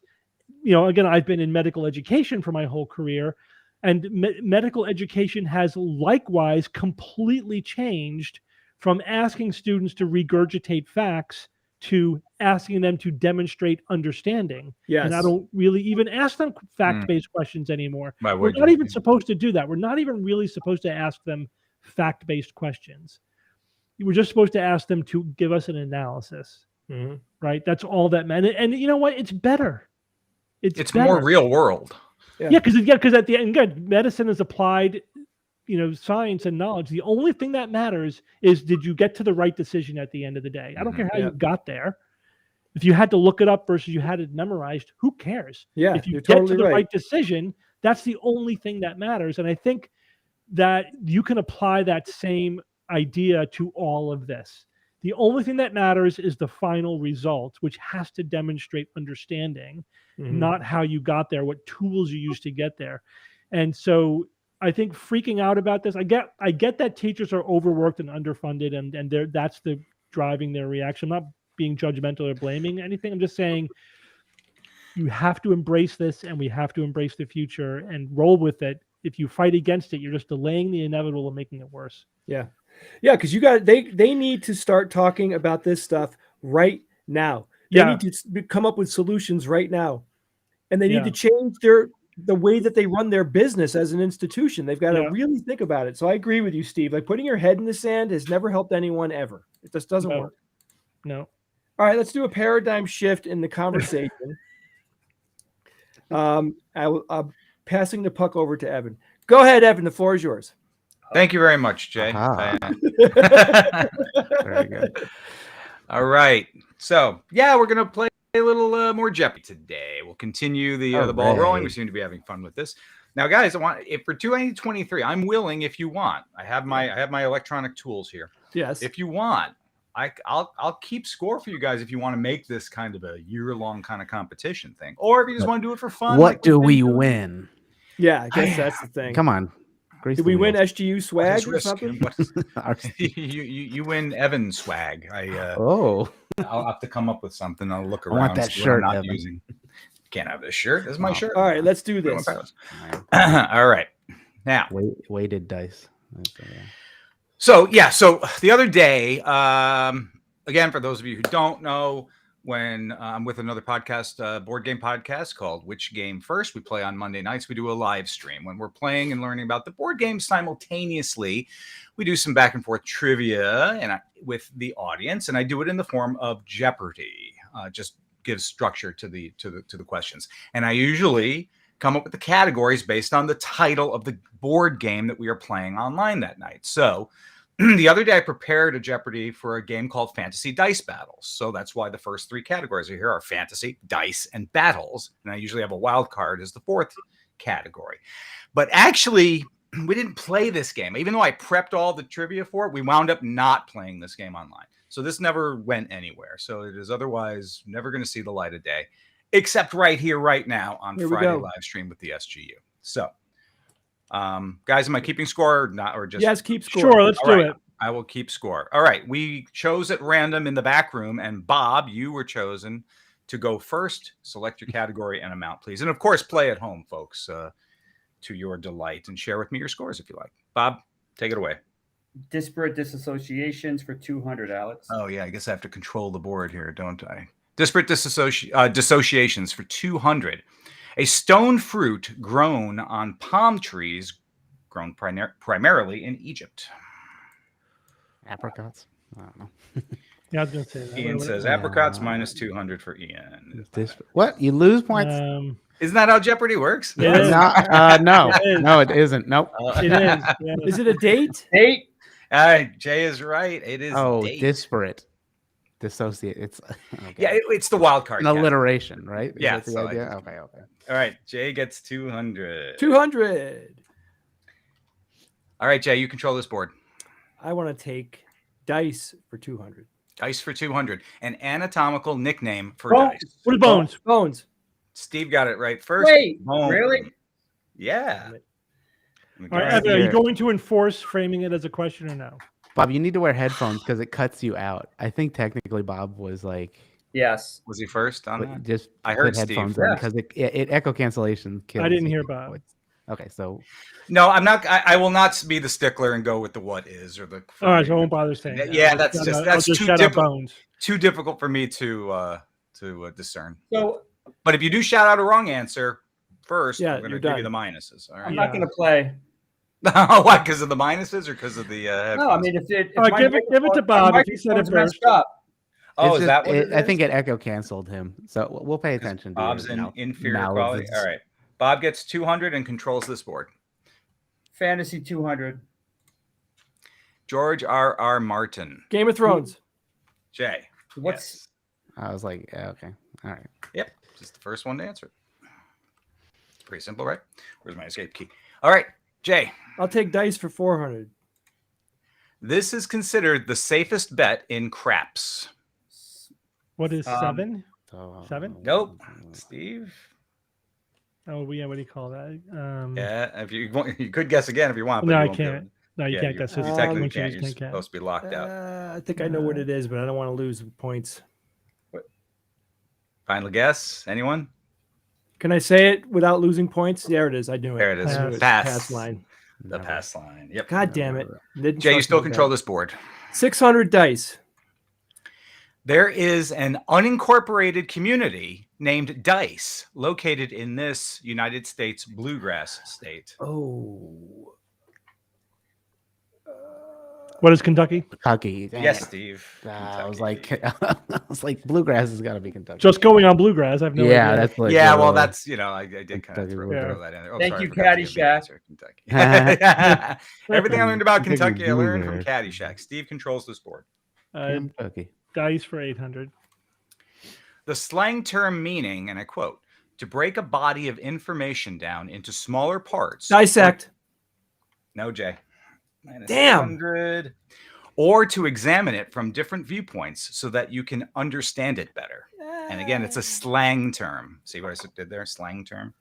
Speaker 1: again, I've been in medical education for my whole career, and medical education has likewise completely changed from asking students to regurgitate facts to asking them to demonstrate understanding.
Speaker 3: Yes.
Speaker 1: And I don't really even ask them fact-based questions anymore.
Speaker 2: We're
Speaker 1: not even supposed to do that. We're not even really supposed to ask them fact-based questions. We're just supposed to ask them to give us an analysis, right? That's all that meant. And you know what? It's better. It's better.
Speaker 2: More real world.
Speaker 1: Yeah, because at the end, good, medicine is applied, science and knowledge. The only thing that matters is, did you get to the right decision at the end of the day? I don't care how you got there. If you had to look it up versus you had it memorized, who cares?
Speaker 3: Yeah,
Speaker 1: if you
Speaker 3: you're
Speaker 1: get
Speaker 3: totally
Speaker 1: to the
Speaker 3: right.
Speaker 1: right decision, that's the only thing that matters. And I think that you can apply that same idea to all of this. The only thing that matters is the final result, which has to demonstrate understanding, not how you got there, what tools you used to get there. And so I think freaking out about this, I get that teachers are overworked and underfunded, and that's the driving their reaction. I'm not being judgmental or blaming anything. I'm just saying you have to embrace this, and we have to embrace the future and roll with it. If you fight against it, you're just delaying the inevitable and making it worse.
Speaker 3: Yeah, because they need to start talking about this stuff right now. They need to come up with solutions right now, and they need to change the way that they run their business as an institution. They've got to really think about it. So I agree with you, Steve. Like, putting your head in the sand has never helped anyone ever. It just doesn't work.
Speaker 1: No.
Speaker 3: All right, let's do a paradigm shift in the conversation. I'm passing the puck over to Evan. Go ahead, Evan. The floor is yours.
Speaker 2: Thank you very much, Jay.
Speaker 5: Very good.
Speaker 2: All right. So, we're going to play a little more Jeopardy today. We'll continue the ball rolling. We seem to be having fun with this. Now, guys, if for 2023, I'm willing, if you want. I have my electronic tools here.
Speaker 3: Yes.
Speaker 2: If you want, I'll keep score for you guys if you want to make this kind of a year-long kind of competition thing, or if you just want to do it for fun.
Speaker 5: What do we win?
Speaker 3: Yeah, I guess that's the thing.
Speaker 5: Come on.
Speaker 3: Did we win SGU swag or something?
Speaker 2: You win Evan swag.
Speaker 5: I'll
Speaker 2: have to come up with something. I'll look around.
Speaker 5: I want that shirt.
Speaker 2: I'm not using. Can't have this shirt. This is my shirt.
Speaker 3: All right, let's do this.
Speaker 2: All right. Now,
Speaker 5: weighted dice.
Speaker 2: So the other day, again, for those of you who don't know, when I'm with another podcast, board game podcast called Which Game First, we play on Monday nights. We do a live stream when we're playing and learning about the board games simultaneously. We do some back and forth trivia with the audience, and I do it in the form of Jeopardy. Just gives structure to the questions, and I usually come up with the categories based on the title of the board game that we are playing online that night. So the other day I prepared a Jeopardy for a game called Fantasy Dice Battles. So that's why the first three categories are here are fantasy, dice, and battles. And I usually have a wild card as the fourth category. But actually, we didn't play this game. Even though I prepped all the trivia for it, we wound up not playing this game online. So this never went anywhere. So it is otherwise never going to see the light of day, except right here, right now on Friday live stream with the SGU. So, guys, am I keeping score or not? Or just
Speaker 3: yes, keep score.
Speaker 1: Sure, let's do it.
Speaker 2: I will keep score. All right. We chose at random in the back room, and Bob, you were chosen to go first. Select your category and amount, please. And of course, play at home, folks. to your delight and share with me your scores if you like. Bob, take it away.
Speaker 4: Disparate disassociations for 200, Alex.
Speaker 2: Oh, yeah. I guess I have to control the board here, don't I? Disparate dissociations for 200. A stone fruit grown on palm trees, grown primarily in Egypt.
Speaker 5: Apricots. I don't know.
Speaker 1: Yeah, I was gonna say that.
Speaker 2: Ian says apricots minus 200 for Ian.
Speaker 5: What? You lose points?
Speaker 2: Isn't that how Jeopardy works?
Speaker 1: It is.
Speaker 5: No,
Speaker 1: It is.
Speaker 5: no, it isn't. Nope.
Speaker 1: It is. Yeah.
Speaker 3: Is it a date?
Speaker 4: Date.
Speaker 2: Jay is right. It is. Date.
Speaker 5: Disparate. Dissociate. It's okay.
Speaker 2: Yeah, it's the wild card.
Speaker 5: An alliteration, right?
Speaker 2: Yeah.
Speaker 5: Is that the idea? Okay.
Speaker 2: All right. Jay gets 200.
Speaker 3: 200.
Speaker 2: All right, Jay, you control this board.
Speaker 3: I want to take dice for 200.
Speaker 2: Dice for 200. An anatomical nickname for
Speaker 4: Bones.
Speaker 2: dice.
Speaker 1: What are bones?
Speaker 3: Bones.
Speaker 2: Steve got it right first.
Speaker 4: Wait,
Speaker 2: Bone.
Speaker 4: really?
Speaker 2: Yeah.
Speaker 1: All right, Evan, are you going to enforce framing it as a question or no?
Speaker 5: Bob, you need to wear headphones because it cuts you out. I think technically Bob was like,
Speaker 4: Yes.
Speaker 2: Was he first on that?
Speaker 5: just
Speaker 2: I heard
Speaker 5: put
Speaker 2: Steve.
Speaker 5: headphones in because it echo cancellation kills.
Speaker 1: I didn't
Speaker 5: you.
Speaker 1: hear Bob.
Speaker 5: Okay, so
Speaker 2: No, I'm not. I will not be the stickler and go with the what is or the.
Speaker 1: All right, so I won't bother saying that.
Speaker 2: Yeah,
Speaker 1: I'll
Speaker 2: that's
Speaker 1: just
Speaker 2: just
Speaker 1: shout out- I'll
Speaker 2: that's
Speaker 1: just
Speaker 2: too
Speaker 1: shout out
Speaker 2: difficult.
Speaker 1: bones.
Speaker 2: Too difficult for me to discern.
Speaker 4: So
Speaker 2: But if you do shout out a wrong answer first,
Speaker 3: Yeah,
Speaker 2: I'm going to
Speaker 3: you're
Speaker 2: give you
Speaker 3: done.
Speaker 2: the minuses. All
Speaker 4: I'm
Speaker 2: right.
Speaker 4: not going to play.
Speaker 2: Why? Because of the minuses or because of the
Speaker 4: No, I
Speaker 2: headphones?
Speaker 4: mean, if
Speaker 1: All right,
Speaker 4: my
Speaker 1: give it to
Speaker 4: microphone-
Speaker 1: Bob
Speaker 4: my
Speaker 1: if he said it
Speaker 4: microphone's messed
Speaker 1: first.
Speaker 4: up.
Speaker 2: Oh,
Speaker 5: it's
Speaker 2: is that what it
Speaker 5: I
Speaker 2: is?
Speaker 5: think it echo canceled him. So we'll pay attention to
Speaker 2: Bob's
Speaker 5: your
Speaker 2: in inferior
Speaker 5: mouths.
Speaker 2: quality. All right. Bob gets 200 and controls this board.
Speaker 4: Fantasy 200.
Speaker 2: George R.R. Martin.
Speaker 3: Game of Thrones.
Speaker 2: Jay.
Speaker 4: What's
Speaker 2: Yes.
Speaker 5: I was like, yeah, okay, all right.
Speaker 2: Yep. Just the first one to answer it. It's pretty simple, right? Where's my escape key? All right. Jay.
Speaker 3: I'll take dice for 400.
Speaker 2: This is considered the safest bet in craps.
Speaker 1: What is 7?
Speaker 5: So,
Speaker 1: 7?
Speaker 2: Nope. Steve.
Speaker 1: Oh, yeah. What do you call that?
Speaker 2: Yeah. If you want, you could guess again if you want. But
Speaker 1: No,
Speaker 2: you
Speaker 1: I
Speaker 2: won't be able
Speaker 1: can't. No, you
Speaker 2: Yeah,
Speaker 1: can't
Speaker 2: you-
Speaker 1: guess.
Speaker 2: You
Speaker 1: It's
Speaker 2: technically
Speaker 1: when she
Speaker 2: can't.
Speaker 1: was
Speaker 2: You're
Speaker 1: can't.
Speaker 2: supposed to be locked out.
Speaker 3: I think I know what it is, but I don't want to lose points.
Speaker 2: Final guess? Anyone?
Speaker 3: Can I say it without losing points? There it is. I knew it.
Speaker 2: There it is.
Speaker 3: I knew it.
Speaker 2: Pass.
Speaker 3: Pass line.
Speaker 2: The pass line. Yep.
Speaker 3: God damn it. Didn't
Speaker 2: Jay, you
Speaker 3: trust
Speaker 2: still
Speaker 3: me with
Speaker 2: control
Speaker 3: that.
Speaker 2: this board.
Speaker 3: 600 dice.
Speaker 2: There is an unincorporated community named Dice located in this United States bluegrass state.
Speaker 3: Oh.
Speaker 1: What is Kentucky?
Speaker 5: Kentucky. dang
Speaker 2: Yes,
Speaker 5: it.
Speaker 2: Steve.
Speaker 5: I was
Speaker 2: Kentucky.
Speaker 5: like, I was like, bluegrass has got to be Kentucky.
Speaker 1: Just going on bluegrass. I have no
Speaker 5: yeah,
Speaker 1: idea.
Speaker 5: that's like,
Speaker 2: Yeah, well, that's, I did kind of
Speaker 5: Kentucky
Speaker 2: throw
Speaker 5: bluegrass.
Speaker 2: that in there. Oh,
Speaker 4: Thank
Speaker 2: sorry,
Speaker 4: you,
Speaker 2: I forgot to give you the
Speaker 4: Caddyshack.
Speaker 2: answer. Kentucky. Everything I learned about Kentucky, I learned from Caddyshack. Steve controls this board.
Speaker 5: Kentucky.
Speaker 1: Dice for 800.
Speaker 2: The slang term meaning, and I quote, to break a body of information down into smaller parts.
Speaker 3: Dissect.
Speaker 2: No, Jay. Minus
Speaker 3: Damn.
Speaker 2: 100. Or to examine it from different viewpoints so that you can understand it better. And again, it's a slang term. See what I did there? Slang term.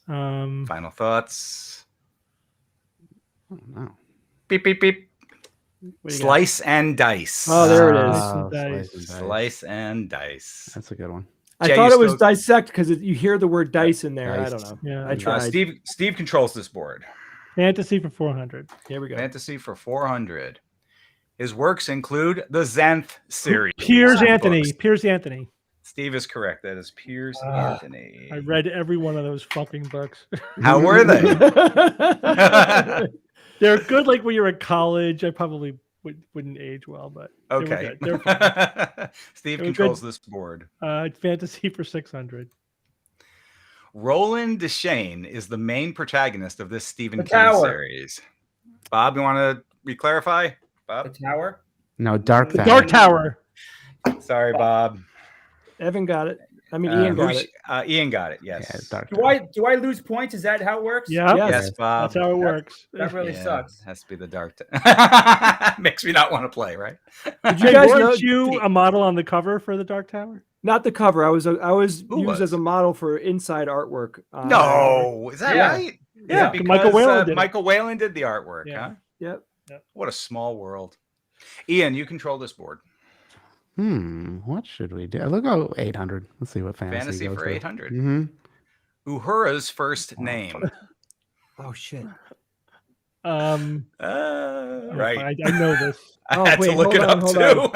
Speaker 2: Final thoughts.
Speaker 5: Oh, no.
Speaker 2: Beep, beep, beep.
Speaker 1: What do you got?
Speaker 2: Slice and dice.
Speaker 3: Oh, there it is.
Speaker 5: Oh,
Speaker 1: Dice.
Speaker 5: slice and dice.
Speaker 2: Slice and dice.
Speaker 5: That's a good one.
Speaker 3: I
Speaker 2: Jay,
Speaker 3: thought
Speaker 2: you
Speaker 3: it was
Speaker 2: still-
Speaker 3: dissect because you hear the word dice in there. I
Speaker 5: Dice.
Speaker 3: don't know.
Speaker 1: Yeah.
Speaker 3: I tried.
Speaker 2: Steve controls this board.
Speaker 1: Fantasy for 400.
Speaker 3: Here we go.
Speaker 2: Fantasy for 400. His works include the Xanth series.
Speaker 1: Piers
Speaker 2: of
Speaker 1: Anthony.
Speaker 2: books.
Speaker 1: Piers Anthony.
Speaker 2: Steve is correct. That is Piers Anthony.
Speaker 1: I read every one of those fucking books.
Speaker 2: How were they?
Speaker 1: They're good like when you're in college. I probably wouldn't age well, but they were
Speaker 2: Okay.
Speaker 1: good. They're fun.
Speaker 2: Steve
Speaker 1: They were
Speaker 2: controls
Speaker 1: good.
Speaker 2: this board.
Speaker 1: Fantasy for 600.
Speaker 2: Roland Deschain is the main protagonist of this Stephen
Speaker 4: The
Speaker 2: King
Speaker 4: Tower.
Speaker 2: series. Bob, you want to re-clarify?
Speaker 4: the
Speaker 2: Bob?
Speaker 4: tower?
Speaker 5: No, Dark
Speaker 1: The
Speaker 5: Tower.
Speaker 1: Dark Tower.
Speaker 2: Sorry, Bob.
Speaker 3: Evan got it. I mean, Ian got it.
Speaker 2: Ian got it, yes.
Speaker 5: Yeah, Dark
Speaker 4: Do
Speaker 5: Tower.
Speaker 4: I lose points? Is that how it works?
Speaker 1: Yeah.
Speaker 3: Yes.
Speaker 2: Yes, Bob.
Speaker 1: That's how it works.
Speaker 4: That really
Speaker 2: Yeah,
Speaker 4: sucks.
Speaker 2: Has to be the dark. Makes me not want to play, right?
Speaker 3: Did you
Speaker 1: Hey,
Speaker 3: guys know?
Speaker 1: weren't you a model on the cover for the Dark Tower?
Speaker 3: Not the cover. I was
Speaker 2: Who
Speaker 3: used
Speaker 2: was?
Speaker 3: as a model for inside artwork.
Speaker 2: No, is that
Speaker 4: Yeah.
Speaker 2: right? Is
Speaker 1: Yeah,
Speaker 2: that because,
Speaker 1: Michael Whalen did it.
Speaker 2: Michael Whalen did the artwork,
Speaker 1: Yeah.
Speaker 2: huh?
Speaker 3: Yep.
Speaker 2: What a small world. Ian, you control this board.
Speaker 5: What should we do? Look, 800. Let's see what fantasy
Speaker 2: Fantasy
Speaker 5: goes
Speaker 2: for
Speaker 5: with.
Speaker 2: 800.
Speaker 5: Mm-hmm.
Speaker 2: Uhura's first name.
Speaker 3: Oh shit.
Speaker 1: Right.
Speaker 2: Right.
Speaker 1: I know this.
Speaker 2: I
Speaker 3: Oh,
Speaker 2: had to
Speaker 3: wait,
Speaker 2: look it
Speaker 3: hold
Speaker 2: up
Speaker 3: on,
Speaker 2: too.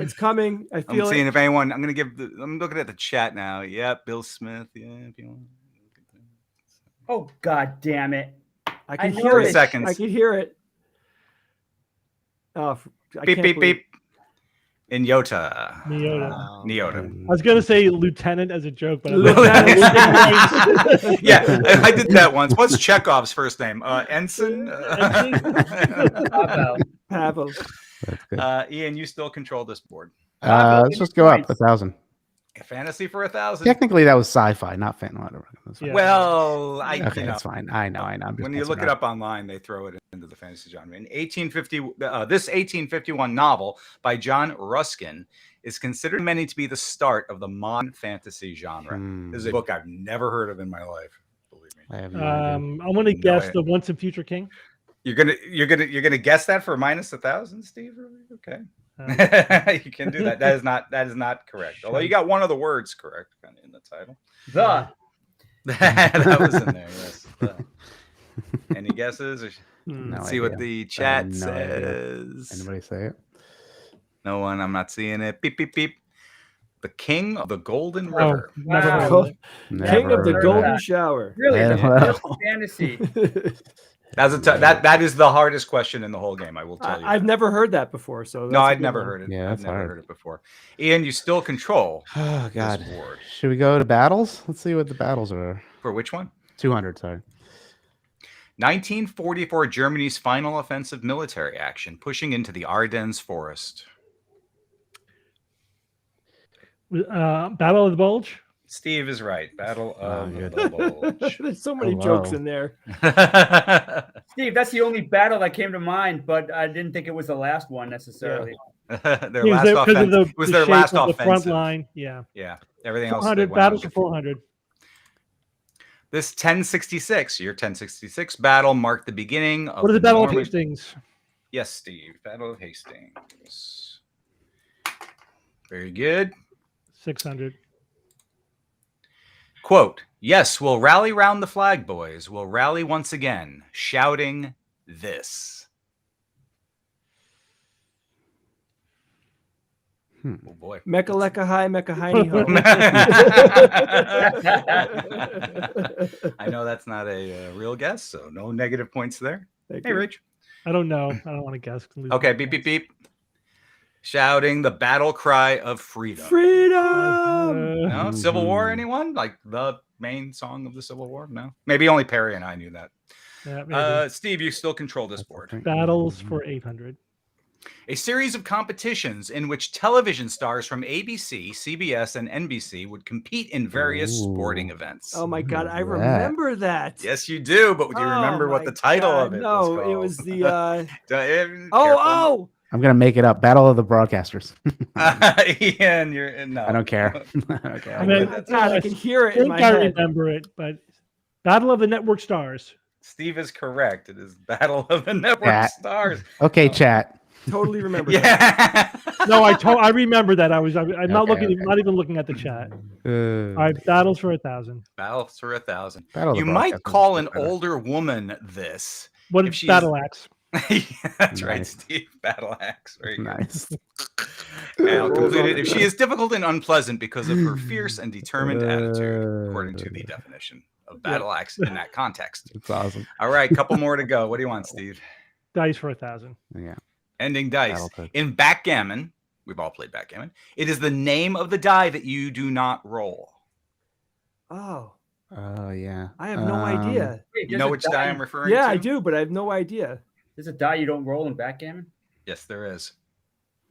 Speaker 3: It's coming. I
Speaker 2: I'm
Speaker 3: feel
Speaker 2: seeing
Speaker 3: it.
Speaker 2: if anyone. I'm looking at the chat now. Yep, Bill Smith. Yeah, if you want.
Speaker 4: Oh God damn it!
Speaker 3: I can
Speaker 4: know
Speaker 3: hear
Speaker 2: this.
Speaker 3: it.
Speaker 2: 3 seconds.
Speaker 3: I can hear it. Oh, I
Speaker 2: Beep
Speaker 3: can't
Speaker 2: beep
Speaker 3: believe.
Speaker 2: beep. Nyota.
Speaker 1: Nyota. I was gonna say lieutenant as a joke, but
Speaker 3: Lieutenant.
Speaker 2: Yeah, I did that once. What's Chekhov's first name? Ensign.
Speaker 3: Pavel.
Speaker 5: That's good.
Speaker 2: Ian, you still control this board.
Speaker 5: Let's just go up 1,000.
Speaker 2: Fantasy for 1,000.
Speaker 5: Technically, that was sci-fi, not fantasy.
Speaker 1: Yeah.
Speaker 2: Well,
Speaker 5: Okay, that's fine. I know. I'm just
Speaker 2: when you look it up online, they throw it into the fantasy genre. In 1850, this 1851 novel by John Ruskin is considered by many to be the start of the modern fantasy genre. This is a book I've never heard of in my life. Believe me.
Speaker 5: I have no idea.
Speaker 1: I'm gonna guess the Once and Future King.
Speaker 2: You're gonna guess that for minus 1,000, Steve? Okay. You can do that. That is not correct. Although you got one of the words correct in the title. That was in there. Yes. Any guesses? Let's see what the chat says.
Speaker 5: Anybody say it?
Speaker 2: No one. I'm not seeing it. Beep beep beep. The King of the Golden River.
Speaker 3: King of the Golden Shower.
Speaker 4: Really? That's fantasy.
Speaker 2: That is the hardest question in the whole game. I will tell you.
Speaker 3: I've never heard that before. So
Speaker 2: no, I'd never heard it.
Speaker 5: Yeah,
Speaker 2: I've never heard it before. Ian, you still control.
Speaker 5: Oh God. Should we go to battles? Let's see what the battles are.
Speaker 2: For which one?
Speaker 5: 200. Sorry.
Speaker 2: 1944, Germany's final offensive military action, pushing into the Ardennes forest.
Speaker 1: Battle of the Bulge.
Speaker 2: Steve is right. Battle of the Bulge.
Speaker 3: There's so many jokes in there.
Speaker 4: Steve, that's the only battle that came to mind, but I didn't think it was the last one necessarily.
Speaker 2: Their last offense was their last offensive.
Speaker 1: The front line. Yeah.
Speaker 2: Yeah. Everything else.
Speaker 1: 400 battles for 400.
Speaker 2: This 1066, year 1066 battle marked the beginning of
Speaker 1: what is the Battle of Hastings?
Speaker 2: Yes, Steve. Battle of Hastings. Very good.
Speaker 1: 600.
Speaker 2: Quote, yes, we'll rally round the flag, boys. We'll rally once again, shouting this. Oh, boy.
Speaker 3: Mecca lecca hi, Mecca hiney ho.
Speaker 2: I know that's not a real guess, so no negative points there. Hey, Rich.
Speaker 1: I don't know. I don't want to guess.
Speaker 2: Okay, beep, beep, beep. Shouting the battle cry of freedom.
Speaker 3: Freedom!
Speaker 2: No, Civil War, anyone? Like the main song of the Civil War? No? Maybe only Perry and I knew that.
Speaker 1: Yeah,
Speaker 2: Steve, you still control this board.
Speaker 1: Battles for 800.
Speaker 2: A series of competitions in which television stars from ABC, CBS, and NBC would compete in various sporting events.
Speaker 3: Oh my God, I remember that.
Speaker 2: Yes, you do, but do you remember what the title of it was called?
Speaker 3: No, it was the...
Speaker 2: Oh!
Speaker 5: I'm going to make it up. Battle of the Broadcasters.
Speaker 2: Ian, you're... No.
Speaker 5: I don't care. Okay.
Speaker 1: I mean,
Speaker 3: God, I can hear it in my
Speaker 1: I
Speaker 3: head.
Speaker 1: remember it, but Battle of the Network Stars.
Speaker 2: Steve is correct. It is Battle of the Network Stars.
Speaker 5: Okay, chat.
Speaker 3: Totally remember
Speaker 1: that. No, I remember that. I'm not looking, not even looking at the chat. All right, battles for 1,000.
Speaker 2: Battles for 1,000.
Speaker 5: You
Speaker 2: might call an older woman this.
Speaker 1: What is Battle Axe?
Speaker 2: Yeah, that's right, Steve. Battle Axe. Very
Speaker 5: nice.
Speaker 2: Now, concluded, if she is difficult and unpleasant because of her fierce and determined attitude, according to the definition of Battle Axe in that context.
Speaker 5: It's awesome.
Speaker 2: All right, couple more to go. What do you want, Steve?
Speaker 1: Dice for 1,000.
Speaker 5: Yeah.
Speaker 2: Ending dice. In backgammon, we've all played backgammon. It is the name of the die that you do not roll.
Speaker 3: Oh.
Speaker 5: Oh, yeah.
Speaker 3: I have no idea.
Speaker 2: You know which die I'm referring to?
Speaker 3: Yeah, I do, but I have no idea.
Speaker 4: There's a die you don't roll in backgammon?
Speaker 2: Yes, there is.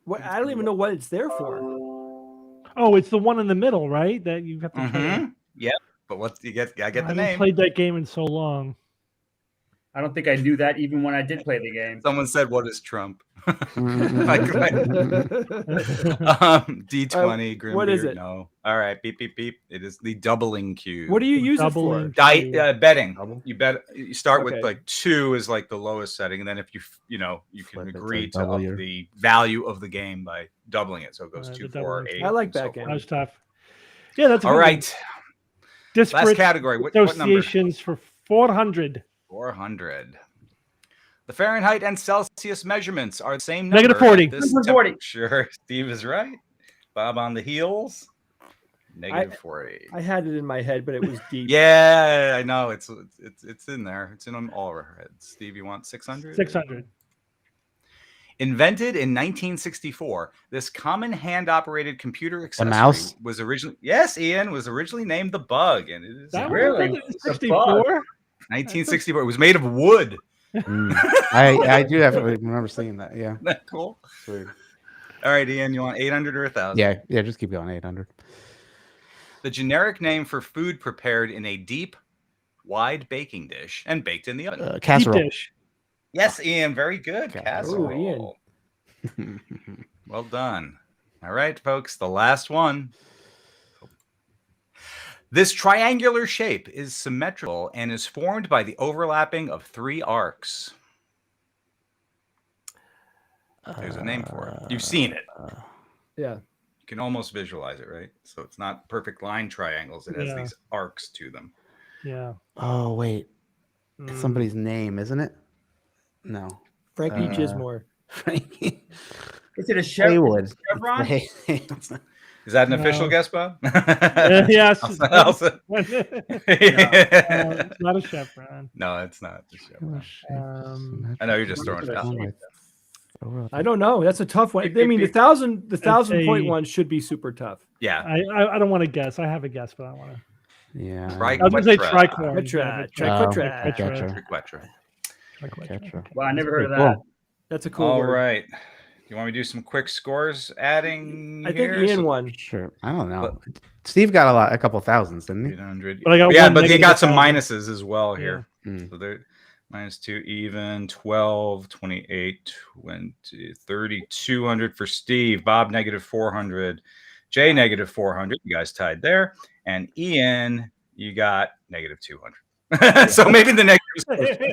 Speaker 3: What? I don't even know what it's there for.
Speaker 1: Oh, it's the one in the middle, right? That you have to turn.
Speaker 2: Yeah, but what you get? I get the
Speaker 1: I
Speaker 2: name.
Speaker 1: haven't played that game in so long.
Speaker 4: I don't think I knew that even when I did play the game.
Speaker 2: Someone said, "What is Trump?" D20, Grimbeard.
Speaker 3: What is it?
Speaker 2: No. All right, beep beep beep. It is the doubling cube.
Speaker 3: What do you use it for?
Speaker 2: Betting.
Speaker 5: Double?
Speaker 2: You bet. You start with like 2 is like the lowest setting, and then if you can agree to up the value of the game by doubling it, so it goes 2, 4, 8.
Speaker 3: I like backgammon.
Speaker 1: That was tough. Yeah, that's
Speaker 2: all right.
Speaker 1: Disparate
Speaker 2: category. What number?
Speaker 1: associations for 400.
Speaker 2: 400. The Fahrenheit and Celsius measurements are the same number.
Speaker 1: Negative 40.
Speaker 2: At this temperature. Steve is right. Bob on the heels. Negative 40.
Speaker 3: I had it in my head, but it was deep.
Speaker 2: Yeah, I know. It's in there. It's in all our heads. Steve, you want 600?
Speaker 1: 600.
Speaker 2: Invented in 1964, this common hand-operated computer accessory
Speaker 5: mouse?
Speaker 2: was originally Ian was originally named the Bug, and it is
Speaker 1: That
Speaker 4: Really?
Speaker 1: was
Speaker 4: The
Speaker 1: 64.
Speaker 2: 1964. It was made of wood.
Speaker 5: I do have to remember seeing that. Yeah.
Speaker 2: Isn't that cool?
Speaker 5: Sweet.
Speaker 2: All right, Ian, you want 800 or 1,000?
Speaker 5: Yeah. Just keep going. 800.
Speaker 2: The generic name for food prepared in a deep, wide baking dish and baked in the oven.
Speaker 5: Casserole.
Speaker 1: Deep dish.
Speaker 2: Yes, Ian, very good.
Speaker 3: Casserole.
Speaker 2: Casserole. Well done. All right, folks, the last one. This triangular shape is symmetrical and is formed by the overlapping of 3 arcs. There's a name for it. You've seen it.
Speaker 3: Yeah.
Speaker 2: You can almost visualize it, right? So it's not perfect line triangles. It has these arcs to them.
Speaker 1: Yeah.
Speaker 5: Oh, wait. It's somebody's name, isn't it? No.
Speaker 3: Frankie Gismore.
Speaker 5: Frankie.
Speaker 4: Is it a
Speaker 5: Haywood.
Speaker 4: chevron?
Speaker 2: Is that an official guess, Bob?
Speaker 1: Yes.
Speaker 2: It's
Speaker 1: not a chevron.
Speaker 2: No, it's not the chevron. I know you're just throwing it out.
Speaker 3: I don't know. That's a tough one. I mean, the 1,000 point one should be super tough.
Speaker 2: Yeah.
Speaker 1: I don't want to guess. I have a guess, but I want to.
Speaker 5: Yeah.
Speaker 1: I was going to say tricorn.
Speaker 3: Triquetra.
Speaker 4: Wow, I never heard of that.
Speaker 3: That's a cool
Speaker 2: All
Speaker 3: word.
Speaker 2: right. You want me to do some quick scores adding?
Speaker 3: I think Ian won.
Speaker 5: Sure. I don't know. Steve got a couple thousands, didn't he?
Speaker 2: 800.
Speaker 1: But I got
Speaker 2: yeah,
Speaker 1: one
Speaker 2: but he got some
Speaker 1: -1,000.
Speaker 2: minuses as well here.
Speaker 5: Mm.
Speaker 2: So they're -2 even, 12, 28, 20, 30, 200 for Steve. Bob -400. Jay -400. You guys tied there. And Ian, you got -200. So maybe the negatives.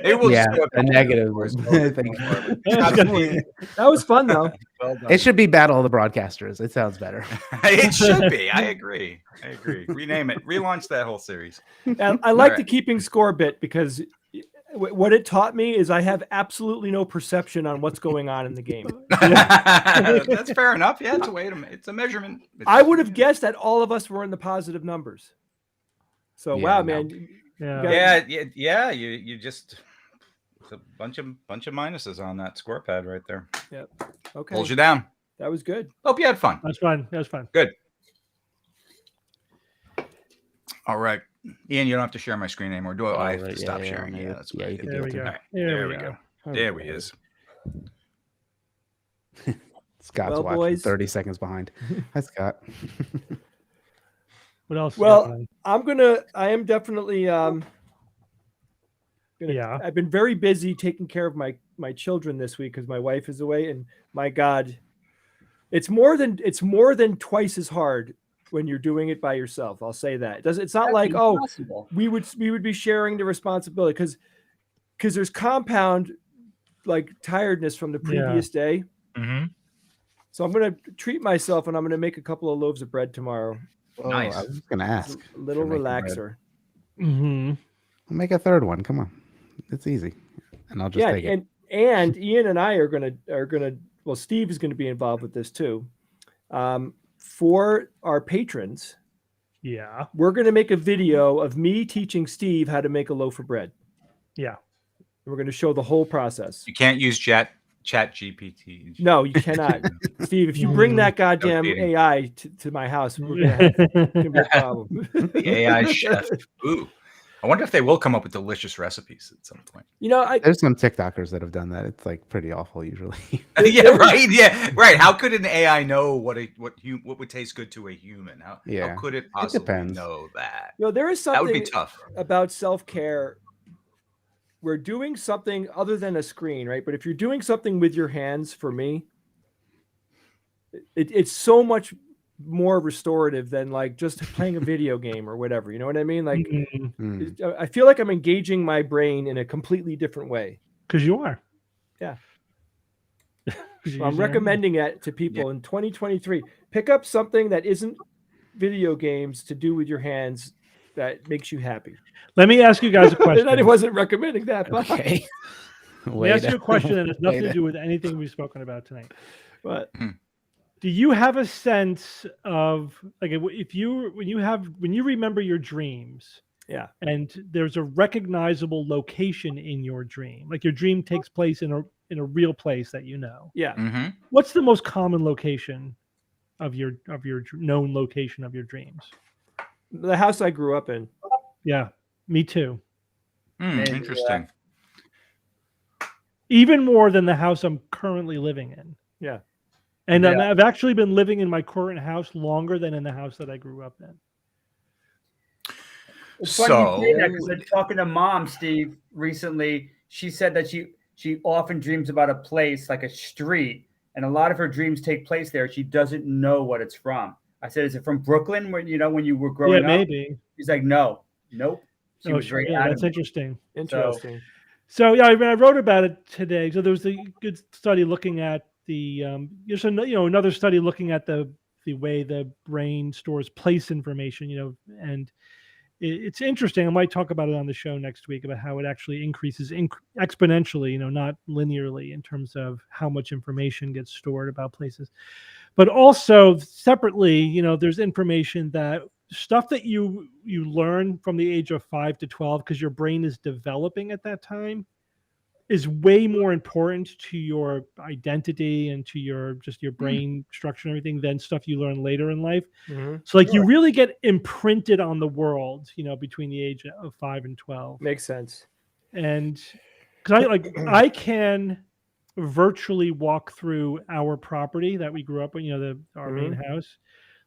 Speaker 2: It will
Speaker 5: the negative.
Speaker 3: That was fun though.
Speaker 2: Well done.
Speaker 5: It should be Battle of the Broadcasters. It sounds better.
Speaker 2: It should be. I agree. Rename it. Relaunch that whole series.
Speaker 3: And I like the keeping score bit because what it taught me is I have absolutely no perception on what's going on in the game.
Speaker 2: That's fair enough. Yeah, it's a measurement.
Speaker 3: I would have guessed that all of us were in the positive numbers. So wow, man.
Speaker 2: Yeah. You just it's a bunch of minuses on that score pad right there.
Speaker 3: Yep. Okay.
Speaker 2: Holds you down.
Speaker 3: That was good.
Speaker 2: Hope you had fun.
Speaker 1: That's fun. That was fun.
Speaker 2: Good. All right, Ian, you don't have to share my screen anymore. Do I have to stop sharing? Yeah, that's
Speaker 5: yeah.
Speaker 2: good.
Speaker 5: You can
Speaker 1: There
Speaker 5: do
Speaker 1: we
Speaker 5: it.
Speaker 1: go.
Speaker 2: All right,
Speaker 1: There
Speaker 2: there
Speaker 1: we
Speaker 2: we
Speaker 1: go.
Speaker 2: go. There he is.
Speaker 5: Scott's
Speaker 3: Well,
Speaker 5: watching
Speaker 3: boys.
Speaker 5: 30 seconds behind. Hi, Scott.
Speaker 1: What else?
Speaker 3: Well, I am definitely I've been very busy taking care of my children this week because my wife is away, and my God, it's more than twice as hard when you're doing it by yourself. I'll say that. It's not like
Speaker 4: impossible.
Speaker 3: we would be sharing the responsibility because there's compound like tiredness from the previous day.
Speaker 2: Mm-hmm.
Speaker 3: So I'm gonna treat myself, and I'm gonna make a couple of loaves of bread tomorrow.
Speaker 2: Nice.
Speaker 5: I was gonna ask.
Speaker 3: A little
Speaker 5: for making
Speaker 3: relaxer.
Speaker 1: Mm-hmm.
Speaker 5: We'll make a third one. Come on, it's easy, and I'll just take it.
Speaker 3: And Ian and I are gonna. Well, Steve is gonna be involved with this too. For our patrons,
Speaker 1: Yeah.
Speaker 3: we're gonna make a video of me teaching Steve how to make a loaf of bread.
Speaker 1: Yeah.
Speaker 3: We're gonna show the whole process.
Speaker 2: You can't use Chat GPT.
Speaker 3: No, you cannot, Steve. If you bring that goddamn
Speaker 2: cheating.
Speaker 3: AI to my house, we're gonna be a problem.
Speaker 2: The AI chef. Ooh. I wonder if they will come up with delicious recipes at some point.
Speaker 3: You know,
Speaker 5: There's some TikTokers that have done that. It's like pretty awful usually.
Speaker 2: Yeah, right. Yeah, right. How could an AI know what would taste good to a human? How could it possibly
Speaker 5: depends.
Speaker 2: know that?
Speaker 3: there is
Speaker 2: That would be
Speaker 3: something
Speaker 2: tough.
Speaker 3: about self-care. We're doing something other than a screen, right? But if you're doing something with your hands, for me, it's so much more restorative than like just playing a video game or whatever. You know what I mean? Like, I feel like I'm engaging my brain in a completely different way.
Speaker 1: Because you are.
Speaker 3: Yeah. So I'm recommending it to people in 2023. Pick up something that isn't video games to do with your hands that makes you happy.
Speaker 1: Let me ask you guys a question.
Speaker 3: I wasn't recommending that. But
Speaker 5: Okay.
Speaker 1: Let me ask you a question that has nothing to do with anything we've spoken about tonight.
Speaker 3: But
Speaker 1: Do you have a sense of like if you when you remember your dreams?
Speaker 3: Yeah.
Speaker 1: And there's a recognizable location in your dream, like your dream takes place in a real place that you know.
Speaker 3: Yeah.
Speaker 2: Mm-hmm.
Speaker 1: What's the most common location of your known location of your dreams?
Speaker 3: The house I grew up in.
Speaker 1: Yeah, me too.
Speaker 2: Interesting.
Speaker 1: Even more than the house I'm currently living in.
Speaker 3: Yeah.
Speaker 1: And I've actually been living in my current house longer than in the house that I grew up in.
Speaker 4: It's funny you say that because I'm talking to Mom, Steve, recently. She said that she often dreams about a place like a street, and a lot of her dreams take place there. She doesn't know what it's from. I said, "Is it from Brooklyn? When you were growing up?"
Speaker 1: Maybe.
Speaker 4: She's like, "No, nope." She was very adamant.
Speaker 1: That's interesting.
Speaker 3: Interesting.
Speaker 1: So yeah, I wrote about it today. So there was a good study looking at the there's another study looking at the way the brain stores place information. And it's interesting. I might talk about it on the show next week about how it actually increases exponentially, not linearly in terms of how much information gets stored about places. But also separately, there's information that stuff that you learn from the age of 5 to 12 because your brain is developing at that time is way more important to your identity and to your brain structure and everything than stuff you learn later in life.
Speaker 3: Mm-hmm.
Speaker 1: So you really get imprinted on the world, between the age of 5 and 12.
Speaker 3: Makes sense.
Speaker 1: And because I can virtually walk through our property that we grew up in, our main house,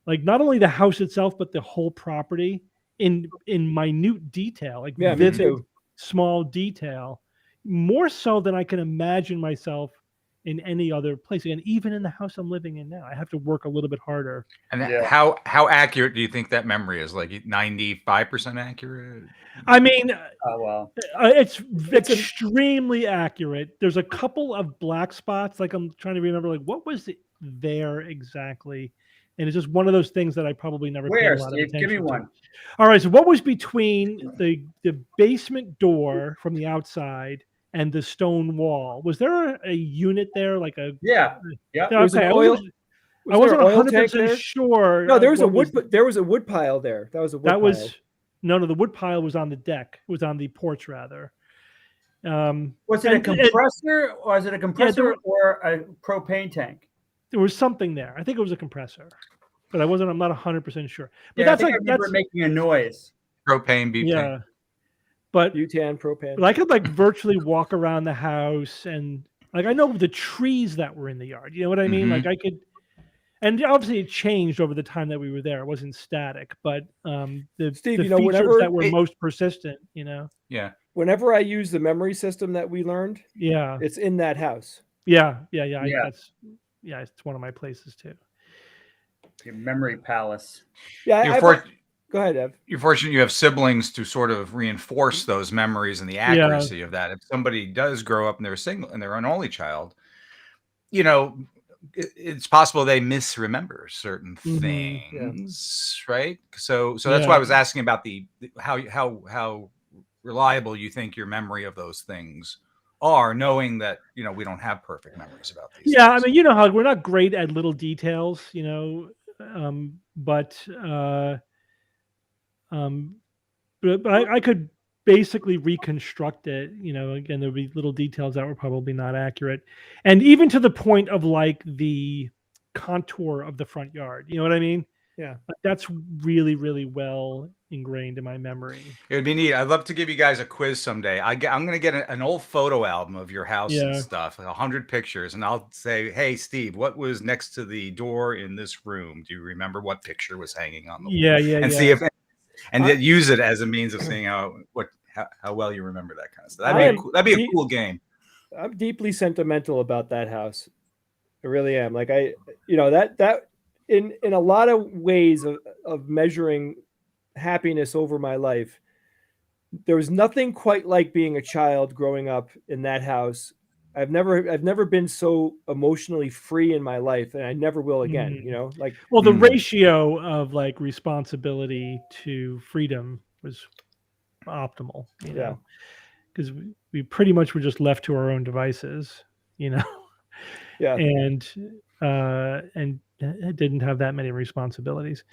Speaker 1: like not only the house itself, but the whole property in minute detail, like vivid, small detail. More so than I can imagine myself in any other place. And even in the house I'm living in now, I have to work a little bit harder.
Speaker 2: And how accurate do you think that memory is? Like 95% accurate?
Speaker 1: I mean, it's extremely accurate. There's a couple of black spots. Like I'm trying to remember, like what was it there exactly? And it's just one of those things that I probably never paid a lot of attention
Speaker 4: Give me
Speaker 1: to.
Speaker 4: one.
Speaker 1: All right. So what was between the basement door from the outside and the stone wall? Was there a unit there, like a
Speaker 4: yeah?
Speaker 1: Okay, I wasn't 100% sure.
Speaker 3: No, there was a wood. There was a wood pile there. That was a wood pile.
Speaker 1: No. The wood pile was on the deck. It was on the porch rather.
Speaker 4: Was it a compressor, or was it a compressor or a propane tank?
Speaker 1: There was something there. I think it was a compressor, but I'm not 100% sure. But
Speaker 4: that's making a noise.
Speaker 2: Propane, butane.
Speaker 1: Yeah. But
Speaker 3: butane, propane.
Speaker 1: But I could virtually walk around the house and I know the trees that were in the yard. You know what I mean? Like I could, and obviously it changed over the time that we were there. It wasn't static, but the features that were most persistent.
Speaker 2: Yeah.
Speaker 3: Whenever I use the memory system that we learned, it's in that house.
Speaker 1: Yeah. It's one of my places too.
Speaker 4: Your memory palace.
Speaker 3: Yeah. Go ahead, Ev.
Speaker 2: You're fortunate you have siblings to sort of reinforce those memories and the accuracy of that. If somebody does grow up and they're single and they're an only child, it's possible they misremember certain things, right? So that's why I was asking about the how reliable you think your memory of those things are, knowing that we don't have perfect memories about these things.
Speaker 1: I mean, how we're not great at little details, but I could basically reconstruct it. Again, there'll be little details that were probably not accurate, and even to the point of like the contour of the front yard. You know what I mean?
Speaker 3: Yeah,
Speaker 1: that's really, really well ingrained in my memory.
Speaker 2: It would be neat. I'd love to give you guys a quiz someday. I'm going to get an old photo album of your house and stuff, like 100 pictures, and I'll say, "Hey, Steve, what was next to the door in this room? Do you remember what picture was hanging on the wall?" And see if, and use it as a means of seeing how well you remember that kind of stuff. That'd be a cool game.
Speaker 3: I'm deeply sentimental about that house. I really am. Like that. In a lot of ways of measuring happiness over my life, there was nothing quite like being a child growing up in that house. I've never been so emotionally free in my life, and I never will again. The
Speaker 1: ratio of like responsibility to freedom was optimal, you
Speaker 3: Yeah.
Speaker 1: know, because we pretty much were just left to our own devices, you know,
Speaker 3: Yeah.
Speaker 1: and didn't have that many responsibilities.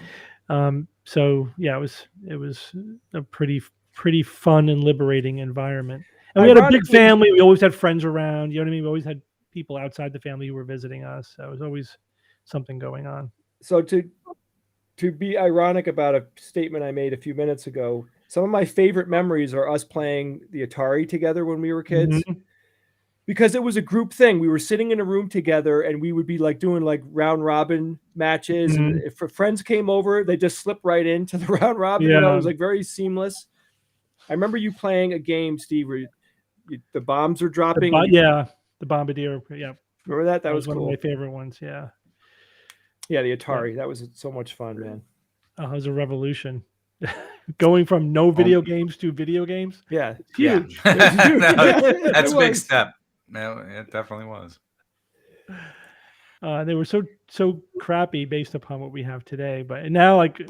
Speaker 1: So yeah, it was a pretty fun and liberating environment. And we had a big
Speaker 3: Ironically-
Speaker 1: family. We always had friends around. You know what I mean? We always had people outside the family who were visiting us. So it was always something going on.
Speaker 3: So to be ironic about a statement I made a few minutes ago, some of my favorite memories are us playing the Atari together when we were kids.
Speaker 1: Mhm.
Speaker 3: Because it was a group thing. We were sitting in a room together and we would be like doing like round robin matches.
Speaker 1: Mhm.
Speaker 3: And if friends came over, they just slip right into the round robin. You know, it
Speaker 1: Yeah.
Speaker 3: was like very seamless. I remember you playing a game, Steve, where the bombs are dropping.
Speaker 1: Yeah, the Bombardier. Yeah,
Speaker 3: Remember that? That was
Speaker 1: one
Speaker 3: cool.
Speaker 1: of my favorite ones. Yeah.
Speaker 3: Yeah, the Atari. That was so much fun, man.
Speaker 1: It was a revolution. Going from no video games to video games.
Speaker 3: Yeah.
Speaker 1: It's huge.
Speaker 2: Yeah.
Speaker 3: It's huge.
Speaker 2: No, that's
Speaker 3: It
Speaker 2: a big
Speaker 3: was.
Speaker 2: step. No, it definitely was.
Speaker 1: They were so crappy based upon what we have today, but now like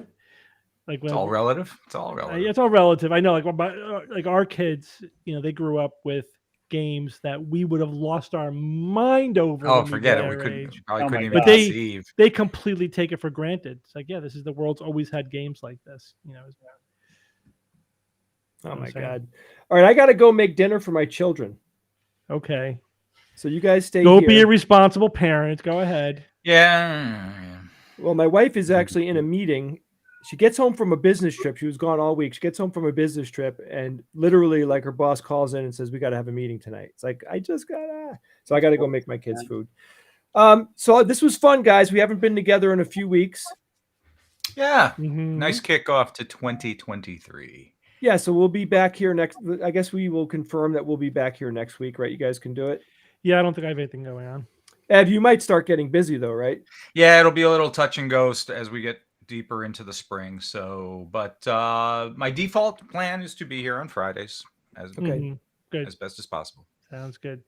Speaker 2: It's all relative. It's all relative.
Speaker 1: it's all relative. I know, like our kids, you know, they grew up with games that we would have lost our mind over.
Speaker 2: Oh,
Speaker 1: when
Speaker 2: forget it.
Speaker 1: were
Speaker 2: We
Speaker 1: their
Speaker 2: couldn't.
Speaker 1: age.
Speaker 2: Probably
Speaker 4: Oh
Speaker 2: couldn't
Speaker 4: my
Speaker 2: even
Speaker 1: God. But they-
Speaker 2: conceive.
Speaker 1: They completely take it for granted. It's like, yeah, this is the world's always had games like this. You know.
Speaker 3: Oh my
Speaker 1: Insane.
Speaker 3: God. All right, I got to go make dinner for my children.
Speaker 1: Okay.
Speaker 3: So you guys stay
Speaker 1: Go
Speaker 3: here.
Speaker 1: be a responsible parent. Go ahead.
Speaker 2: Yeah.
Speaker 3: Well, my wife is actually in a meeting. She gets home from a business trip. She was gone all week. She gets home from a business trip, and literally, like, her boss calls in and says, "We got to have a meeting tonight." It's like, I just gotta. So I got to go make my kids food. So this was fun, guys. We haven't been together in a few weeks.
Speaker 2: Yeah.
Speaker 1: Mhm.
Speaker 2: Nice kickoff to 2023.
Speaker 3: Yeah, so we'll be back here next. I guess we will confirm that we'll be back here next week, right? You guys can do it.
Speaker 1: Yeah, I don't think I have anything going on.
Speaker 3: Ev, you might start getting busy though, right?
Speaker 2: Yeah, it'll be a little touch and go as we get deeper into the spring. So, but my default plan is to be here on Fridays as
Speaker 3: Okay.
Speaker 1: Good.
Speaker 2: as best as possible.
Speaker 1: Sounds good.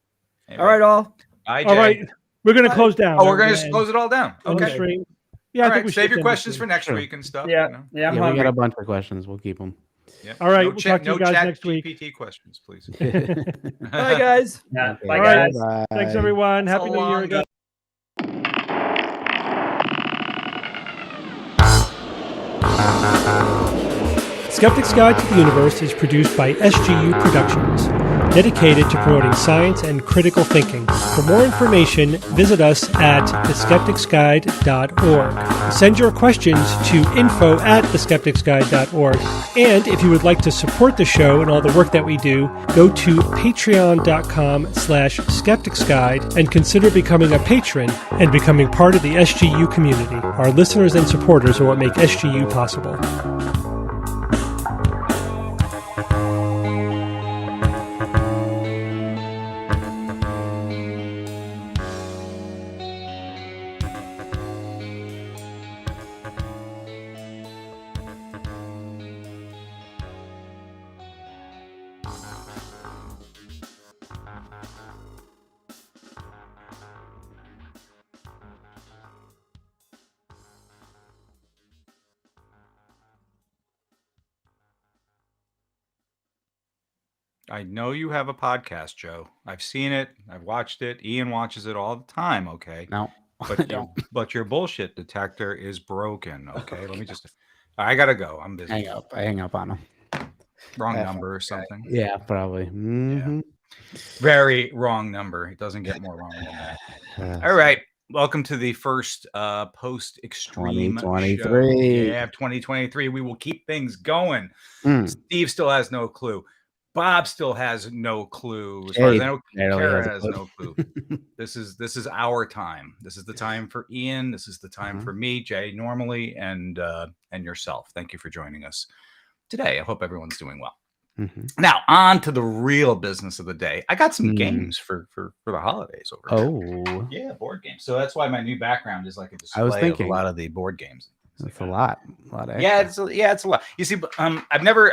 Speaker 3: All right, all.
Speaker 2: Bye,
Speaker 1: All
Speaker 2: Jay.
Speaker 1: right. We're going to close down.
Speaker 2: Oh, we're going to close it all down.
Speaker 1: on the
Speaker 2: Okay.
Speaker 1: stream. Yeah,
Speaker 2: All
Speaker 1: I think
Speaker 2: right.
Speaker 1: we
Speaker 2: Save
Speaker 1: should
Speaker 2: your
Speaker 1: end
Speaker 2: questions
Speaker 1: the
Speaker 2: for
Speaker 1: stream.
Speaker 2: next
Speaker 5: Sure.
Speaker 2: week and stuff.
Speaker 4: Yeah,
Speaker 2: You know?
Speaker 4: yeah, I'm
Speaker 5: Yeah, we
Speaker 4: hungry.
Speaker 5: got a bunch of questions. We'll keep them.
Speaker 2: Yeah.
Speaker 1: All right,
Speaker 2: No
Speaker 1: we'll talk to you guys
Speaker 2: chat
Speaker 1: next week.
Speaker 2: GPT questions, please.
Speaker 3: Bye, guys.
Speaker 4: Yeah,
Speaker 5: Okay,
Speaker 4: bye,
Speaker 1: All right.
Speaker 4: guys.
Speaker 1: Thanks, everyone.
Speaker 2: It's a
Speaker 1: Happy New Year
Speaker 2: long
Speaker 1: again. Skeptic's Guide to the Universe is produced by SGU Productions, dedicated to promoting science and critical thinking. For more information, visit us at theskepticsguide.org. Send your questions to info@theskepticsguide.org. And if you would like to support the show and all the work that we do, go to patreon.com/skepticsguide and consider becoming a patron and becoming part of the SGU community. Our listeners and supporters are what make SGU possible.
Speaker 2: I know you have a podcast, Joe. I've seen it. I've watched it. Ian watches it all the time. Okay.
Speaker 5: No, I
Speaker 2: But
Speaker 5: don't.
Speaker 2: but your bullshit detector is broken. Okay. Let me just. I gotta go. I'm busy.
Speaker 5: Hang up. I hang up on him.
Speaker 2: Wrong
Speaker 5: Yeah.
Speaker 2: number or something.
Speaker 5: Yeah, probably. Mhm.
Speaker 2: Very wrong number. It doesn't get more wrong than that. All right. Welcome to the first post extreme
Speaker 5: 2023.
Speaker 2: Yeah, 2023. We will keep things going.
Speaker 5: Mm.
Speaker 2: Steve still has no clue. Bob still has no clue. As
Speaker 5: Yeah,
Speaker 2: far as
Speaker 5: he
Speaker 2: I know,
Speaker 5: barely
Speaker 2: Kara
Speaker 5: has
Speaker 2: has
Speaker 5: a
Speaker 2: no clue. This is our time. This is the time for Ian. This is the time for me, Jay, normally, and yourself. Thank you for joining us today. I hope everyone's doing well.
Speaker 5: Mhm.
Speaker 2: Now, on to the real business of the day. I got some
Speaker 5: Mm.
Speaker 2: games for the holidays over here.
Speaker 5: Oh,
Speaker 2: Yeah, board games. So that's why my new background is like a display
Speaker 5: I was
Speaker 2: of
Speaker 5: thinking.
Speaker 2: a lot of the board games.
Speaker 5: that's a lot. A lot of
Speaker 2: Yeah,
Speaker 5: extra.
Speaker 2: it's a lot. You see, I've never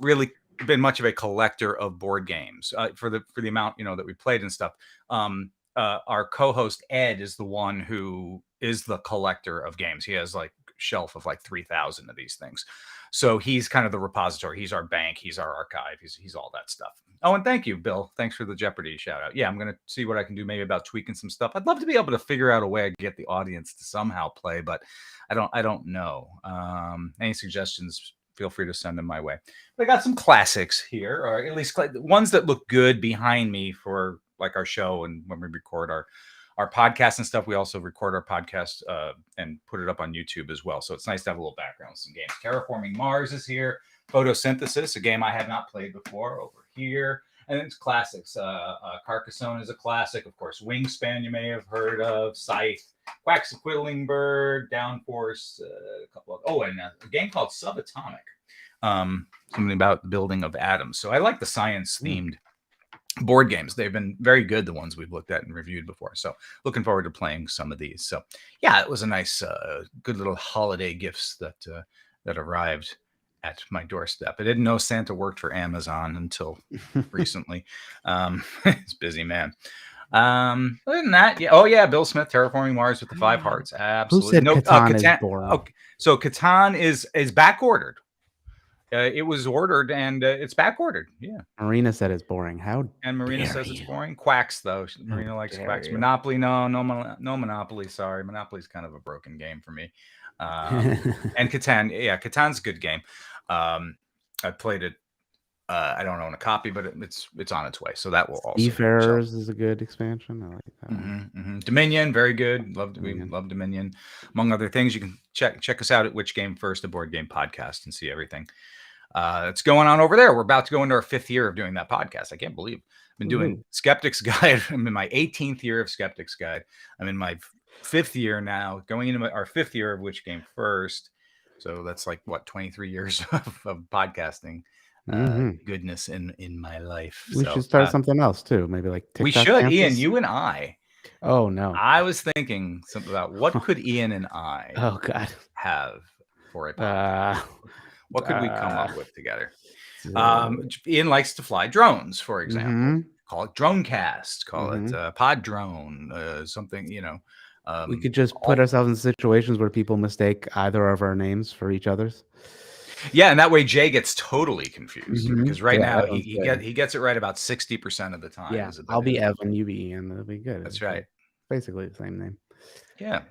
Speaker 2: really been much of a collector of board games for the amount that we played and stuff. Our co-host Ed is the one who is the collector of games. He has like a shelf of like 3,000 of these things. So he's kind of the repository. He's our bank. He's our archive. He's all that stuff. Oh, and thank you, Bill. Thanks for the Jeopardy shout out. Yeah, I'm going to see what I can do maybe about tweaking some stuff. I'd love to be able to figure out a way to get the audience to somehow play, but I don't know. Any suggestions, feel free to send them my way. But I got some classics here, or at least ones that look good behind me for like our show and when we record our podcast and stuff. We also record our podcast and put it up on YouTube as well. So it's nice to have a little background on some games. Terraforming Mars is here. Photosynthesis, a game I have not played before, over here. And it's classics. Carcassonne is a classic. Of course, Wingspan you may have heard of. Scythe, Quacksalquidlingbird, Downforce, a couple of... and a game called Subatomic. Something about the building of atoms. So I like the science-themed board games. They've been very good, the ones we've looked at and reviewed before. So looking forward to playing some of these. So yeah, it was a nice, good little holiday gifts that arrived at my doorstep. I didn't know Santa worked for Amazon until recently. It's busy, man. Other than that, yeah. Bill Smith, Terraforming Mars with the 5 hearts. Absolutely.
Speaker 5: Who said Catan is boring?
Speaker 2: Okay. So Catan is back ordered. It was ordered and it's back ordered. Yeah.
Speaker 5: Marina said it's boring.
Speaker 2: And Marina says it's boring. Quacks though. Marina likes quacks. Monopoly, no Monopoly. Sorry, Monopoly's kind of a broken game for me. And Catan, Catan's a good game. I played it. I don't own a copy, but it's on its way. So that will also.
Speaker 5: Seafarers is a good expansion. I like that.
Speaker 2: Dominion, very good. We love Dominion. Among other things, you can check us out at Which Game First, a board game podcast, and see everything that's going on over there. We're about to go into our 5th year of doing that podcast. I can't believe I've been doing Skeptics Guide. I'm in my 18th year of Skeptics Guide. I'm in my 5th year now, going into our 5th year of Which Game First. So that's like 23 years of podcasting goodness in my life.
Speaker 5: We should start something else too. Maybe like TikTok
Speaker 2: we should.
Speaker 5: campus?
Speaker 2: Ian, you and I.
Speaker 5: Oh no!
Speaker 2: I was thinking something about what could Ian and I have for a podcast. What could we come up with together? Ian likes to fly drones, for example. Call it Dronecast. Call it Pod Drone. Something,
Speaker 5: we could just put ourselves in situations where people mistake either of our names for each other's.
Speaker 2: Yeah, and that way Jay gets totally confused because right now he gets it right about 60% of the time.
Speaker 5: Yeah, I'll be Evan, you be Ian. That'll be good.
Speaker 2: That's right.
Speaker 5: Basically the same name.
Speaker 2: Yeah.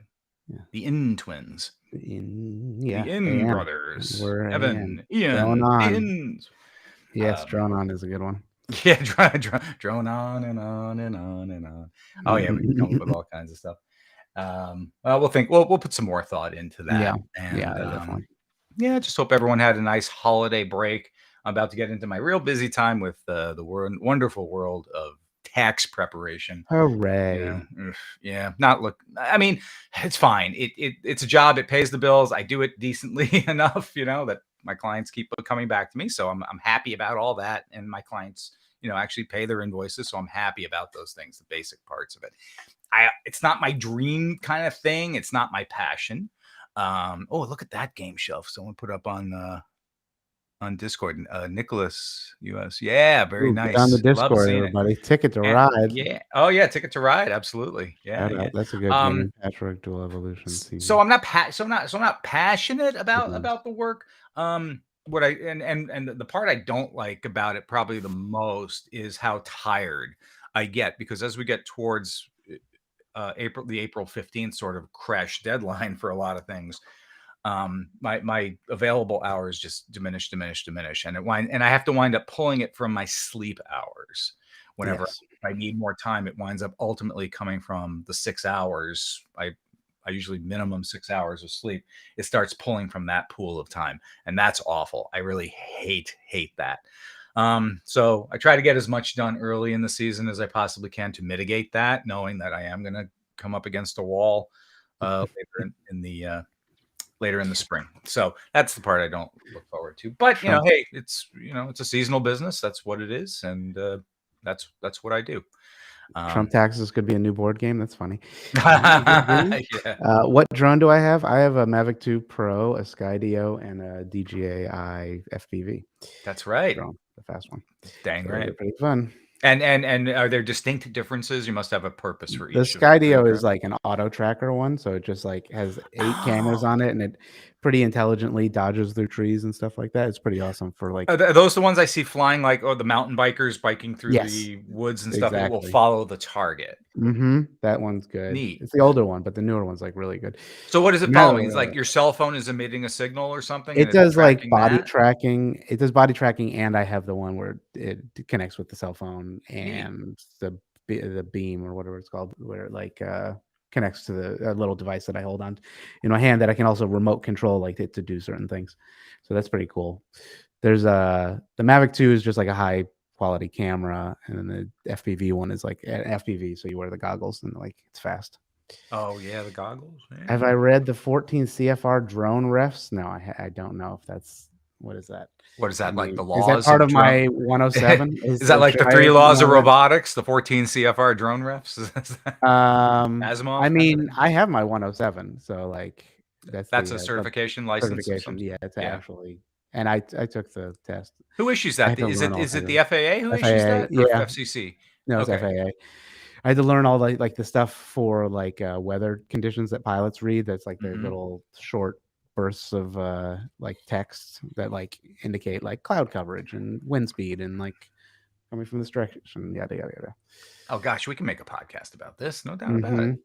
Speaker 2: The In twins.
Speaker 5: The
Speaker 2: The In brothers.
Speaker 5: We're
Speaker 2: Evan,
Speaker 5: Ian.
Speaker 2: Ian.
Speaker 5: Yes, Drone On is a good one.
Speaker 2: Yeah, drone on and on and on and on. Oh yeah, we can come up with all kinds of stuff. We'll put some more thought into that.
Speaker 5: Definitely.
Speaker 2: Yeah, just hope everyone had a nice holiday break. I'm about to get into my real busy time with the wonderful world of tax preparation.
Speaker 5: Hooray!
Speaker 2: I mean, it's fine. It's a job. It pays the bills. I do it decently enough, that my clients keep coming back to me. So I'm happy about all that, and my clients, actually pay their invoices. So I'm happy about those things, the basic parts of it. It's not my dream kind of thing. It's not my passion. Look at that game shelf someone put up on Discord. Nicholas US. Yeah, very nice.
Speaker 5: On the Discord, everybody. Ticket to Ride.
Speaker 2: Yeah. Oh yeah, Ticket to Ride. Absolutely. Yeah.
Speaker 5: That's a good game. Patchwork Dual Evolution.
Speaker 2: So I'm not passionate about the work. What the part I don't like about it probably the most is how tired I get, because as we get towards the April 15th sort of crash deadline for a lot of things, my available hours just diminish, and I have to wind up pulling it from my sleep hours. Whenever I need more time, it winds up ultimately coming from the 6 hours. I usually minimum 6 hours of sleep. It starts pulling from that pool of time, and that's awful. I really hate that. So I try to get as much done early in the season as I possibly can to mitigate that, knowing that I am going to come up against a wall later in the spring. So that's the part I don't look forward to. But hey, it's a seasonal business. That's what it is, and that's what I do.
Speaker 5: Trump taxes could be a new board game. That's funny.
Speaker 2: Yeah.
Speaker 5: What drone do I have? I have a Mavic 2 Pro, a Skydio, and a DJI FPV.
Speaker 2: That's right.
Speaker 5: Drone, the fast one.
Speaker 2: Dang right.
Speaker 5: They're pretty fun.
Speaker 2: And are there distinct differences? You must have a purpose for each.
Speaker 5: The Skydio is like an auto tracker one, so it just like has 8 cameras on it, and it pretty intelligently dodges through trees and stuff like that. It's pretty awesome for like.
Speaker 2: Are those the ones I see flying, like the mountain bikers biking through
Speaker 5: Yes,
Speaker 2: the woods and stuff? It will
Speaker 5: exactly.
Speaker 2: follow the target.
Speaker 5: That one's good.
Speaker 2: Neat.
Speaker 5: It's the older one, but the newer one's like really good.
Speaker 2: So what does it follow me? It's like your cell phone is emitting a signal or something?
Speaker 5: It
Speaker 2: and it's
Speaker 5: does like
Speaker 2: tracking
Speaker 5: body
Speaker 2: that?
Speaker 5: tracking. It does body tracking, and I have the one where it connects with the cell phone and the beam or whatever it's called, where it like connects to the little device that I hold on in my hand that I can also remote control like it to do certain things. So that's pretty cool. There's the Mavic 2 is just like a high quality camera, and then the FPV one is like an FPV, so you wear the goggles and like it's fast.
Speaker 2: Oh yeah, the goggles. Yeah.
Speaker 5: Have I read the 14 CFR drone refs? No, I don't know if that's what is that.
Speaker 2: What is that, like the laws?
Speaker 5: Is that part of
Speaker 2: drone?
Speaker 5: my 107?
Speaker 2: Is that like the 3 laws of robotics, the 14 CFR drone refs? Asimov?
Speaker 5: I mean, I have my 107, so like
Speaker 2: that's a certification license.
Speaker 5: Certification, yeah, it's actually. And I took the test.
Speaker 2: Who issues that? Is it the FAA who issues that? Or FCC?
Speaker 5: No, it's FAA. I had to learn all the stuff for like weather conditions that pilots read. That's like their little short bursts of like text that like indicate like cloud coverage and wind speed and like coming from this direction, yada yada yada.
Speaker 2: Oh gosh, we can make a podcast about this, no doubt about it.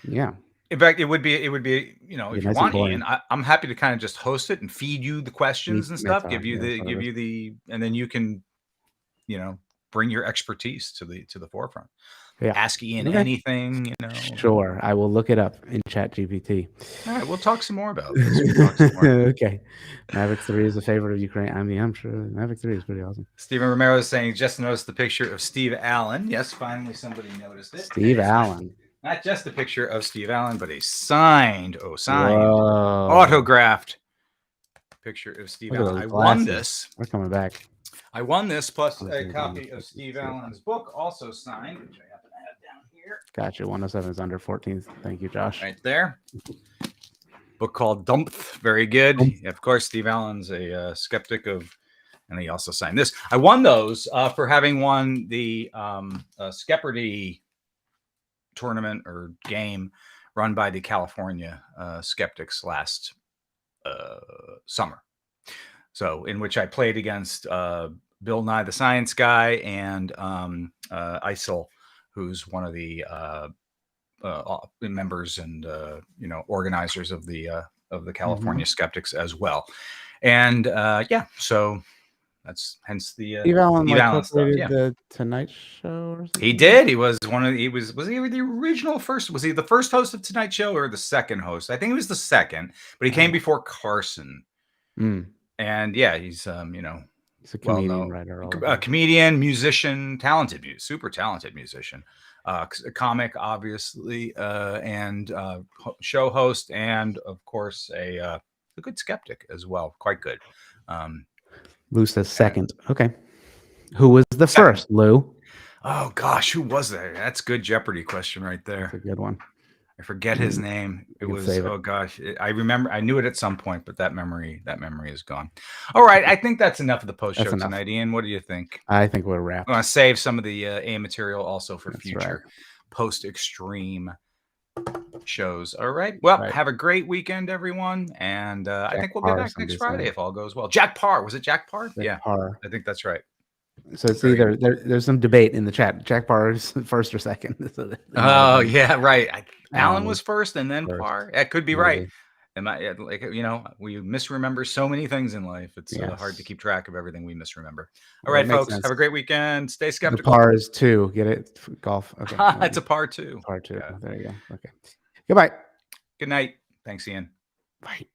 Speaker 5: Yeah.
Speaker 2: In fact, it would be if you
Speaker 5: nice
Speaker 2: want, Ian, I'm happy to kind of just host it and feed you the questions and stuff, give you the, and then you can, bring your expertise to the forefront.
Speaker 5: Yeah.
Speaker 2: Ask Ian anything,
Speaker 5: Sure, I will look it up in ChatGPT.
Speaker 2: All right, we'll talk some more about this.
Speaker 5: Okay. Mavic 3 is a favorite of Ukraine. I mean, I'm sure Mavic 3 is pretty awesome.
Speaker 2: Stephen Romero is saying, just noticed the picture of Steve Allen. Yes, finally somebody noticed it.
Speaker 5: Steve Allen.
Speaker 2: Not just a picture of Steve Allen, but a signed, autographed picture of Steve Allen. I won this.
Speaker 5: We're coming back.
Speaker 2: I won this plus a copy of Steve Allen's book, also signed, which I happen to have down here.
Speaker 5: Gotcha. 107 is under 14. Thank you, Josh.
Speaker 2: Right there. Book called Dumpth. Very good. Of course, Steve Allen's a skeptic of, and he also signed this. I won those for having won the Skepperty tournament or game run by the California skeptics last summer. So in which I played against Bill Nye the Science Guy and ISIL, who's one of the members and organizers of the California skeptics as well. And so that's hence the
Speaker 5: Steve Allen
Speaker 2: stuff.
Speaker 5: The Tonight Show or something?
Speaker 2: He did. He was was he the original first? Was he the first host of Tonight Show or the second host? I think he was the second, but he came before Carson. And yeah, he's he's a
Speaker 5: comedian, writer,
Speaker 2: a comedian, musician, super talented musician, a comic, obviously, and show host, and of course a good skeptic as well. Quite good.
Speaker 5: Lou says second. Okay. Who was the first, Lou?
Speaker 2: Oh gosh, who was there? That's a good Jeopardy question right there.
Speaker 5: That's a good one.
Speaker 2: I forget his name. It was gosh, I remember. I knew it at some point, but that memory is gone. All right, I think that's enough of the post show tonight, Ian. What do you think?
Speaker 5: I think we're wrapped.
Speaker 2: I want to save some of the A material also for future post extreme shows. All right. Well, have a great weekend, everyone, and I think we'll be back next Friday if all goes well. Jack Parr, was it Jack Parr?
Speaker 5: Jack Parr.
Speaker 2: I think that's right.
Speaker 5: So it's either there's some debate in the chat. Jack Parr is first or second.
Speaker 2: Oh yeah, right. Alan was first, and then Parr. That could be right. We misremember so many things in life. It's hard to keep track of everything we misremember. All right, folks. Have a great weekend. Stay skeptical.
Speaker 5: The Parr is 2. Get it? Golf. Okay.
Speaker 2: It's a Parr 2.
Speaker 5: Par 2. Yeah. There you go. Okay. Goodbye.
Speaker 2: Good night. Thanks, Ian.
Speaker 5: Bye.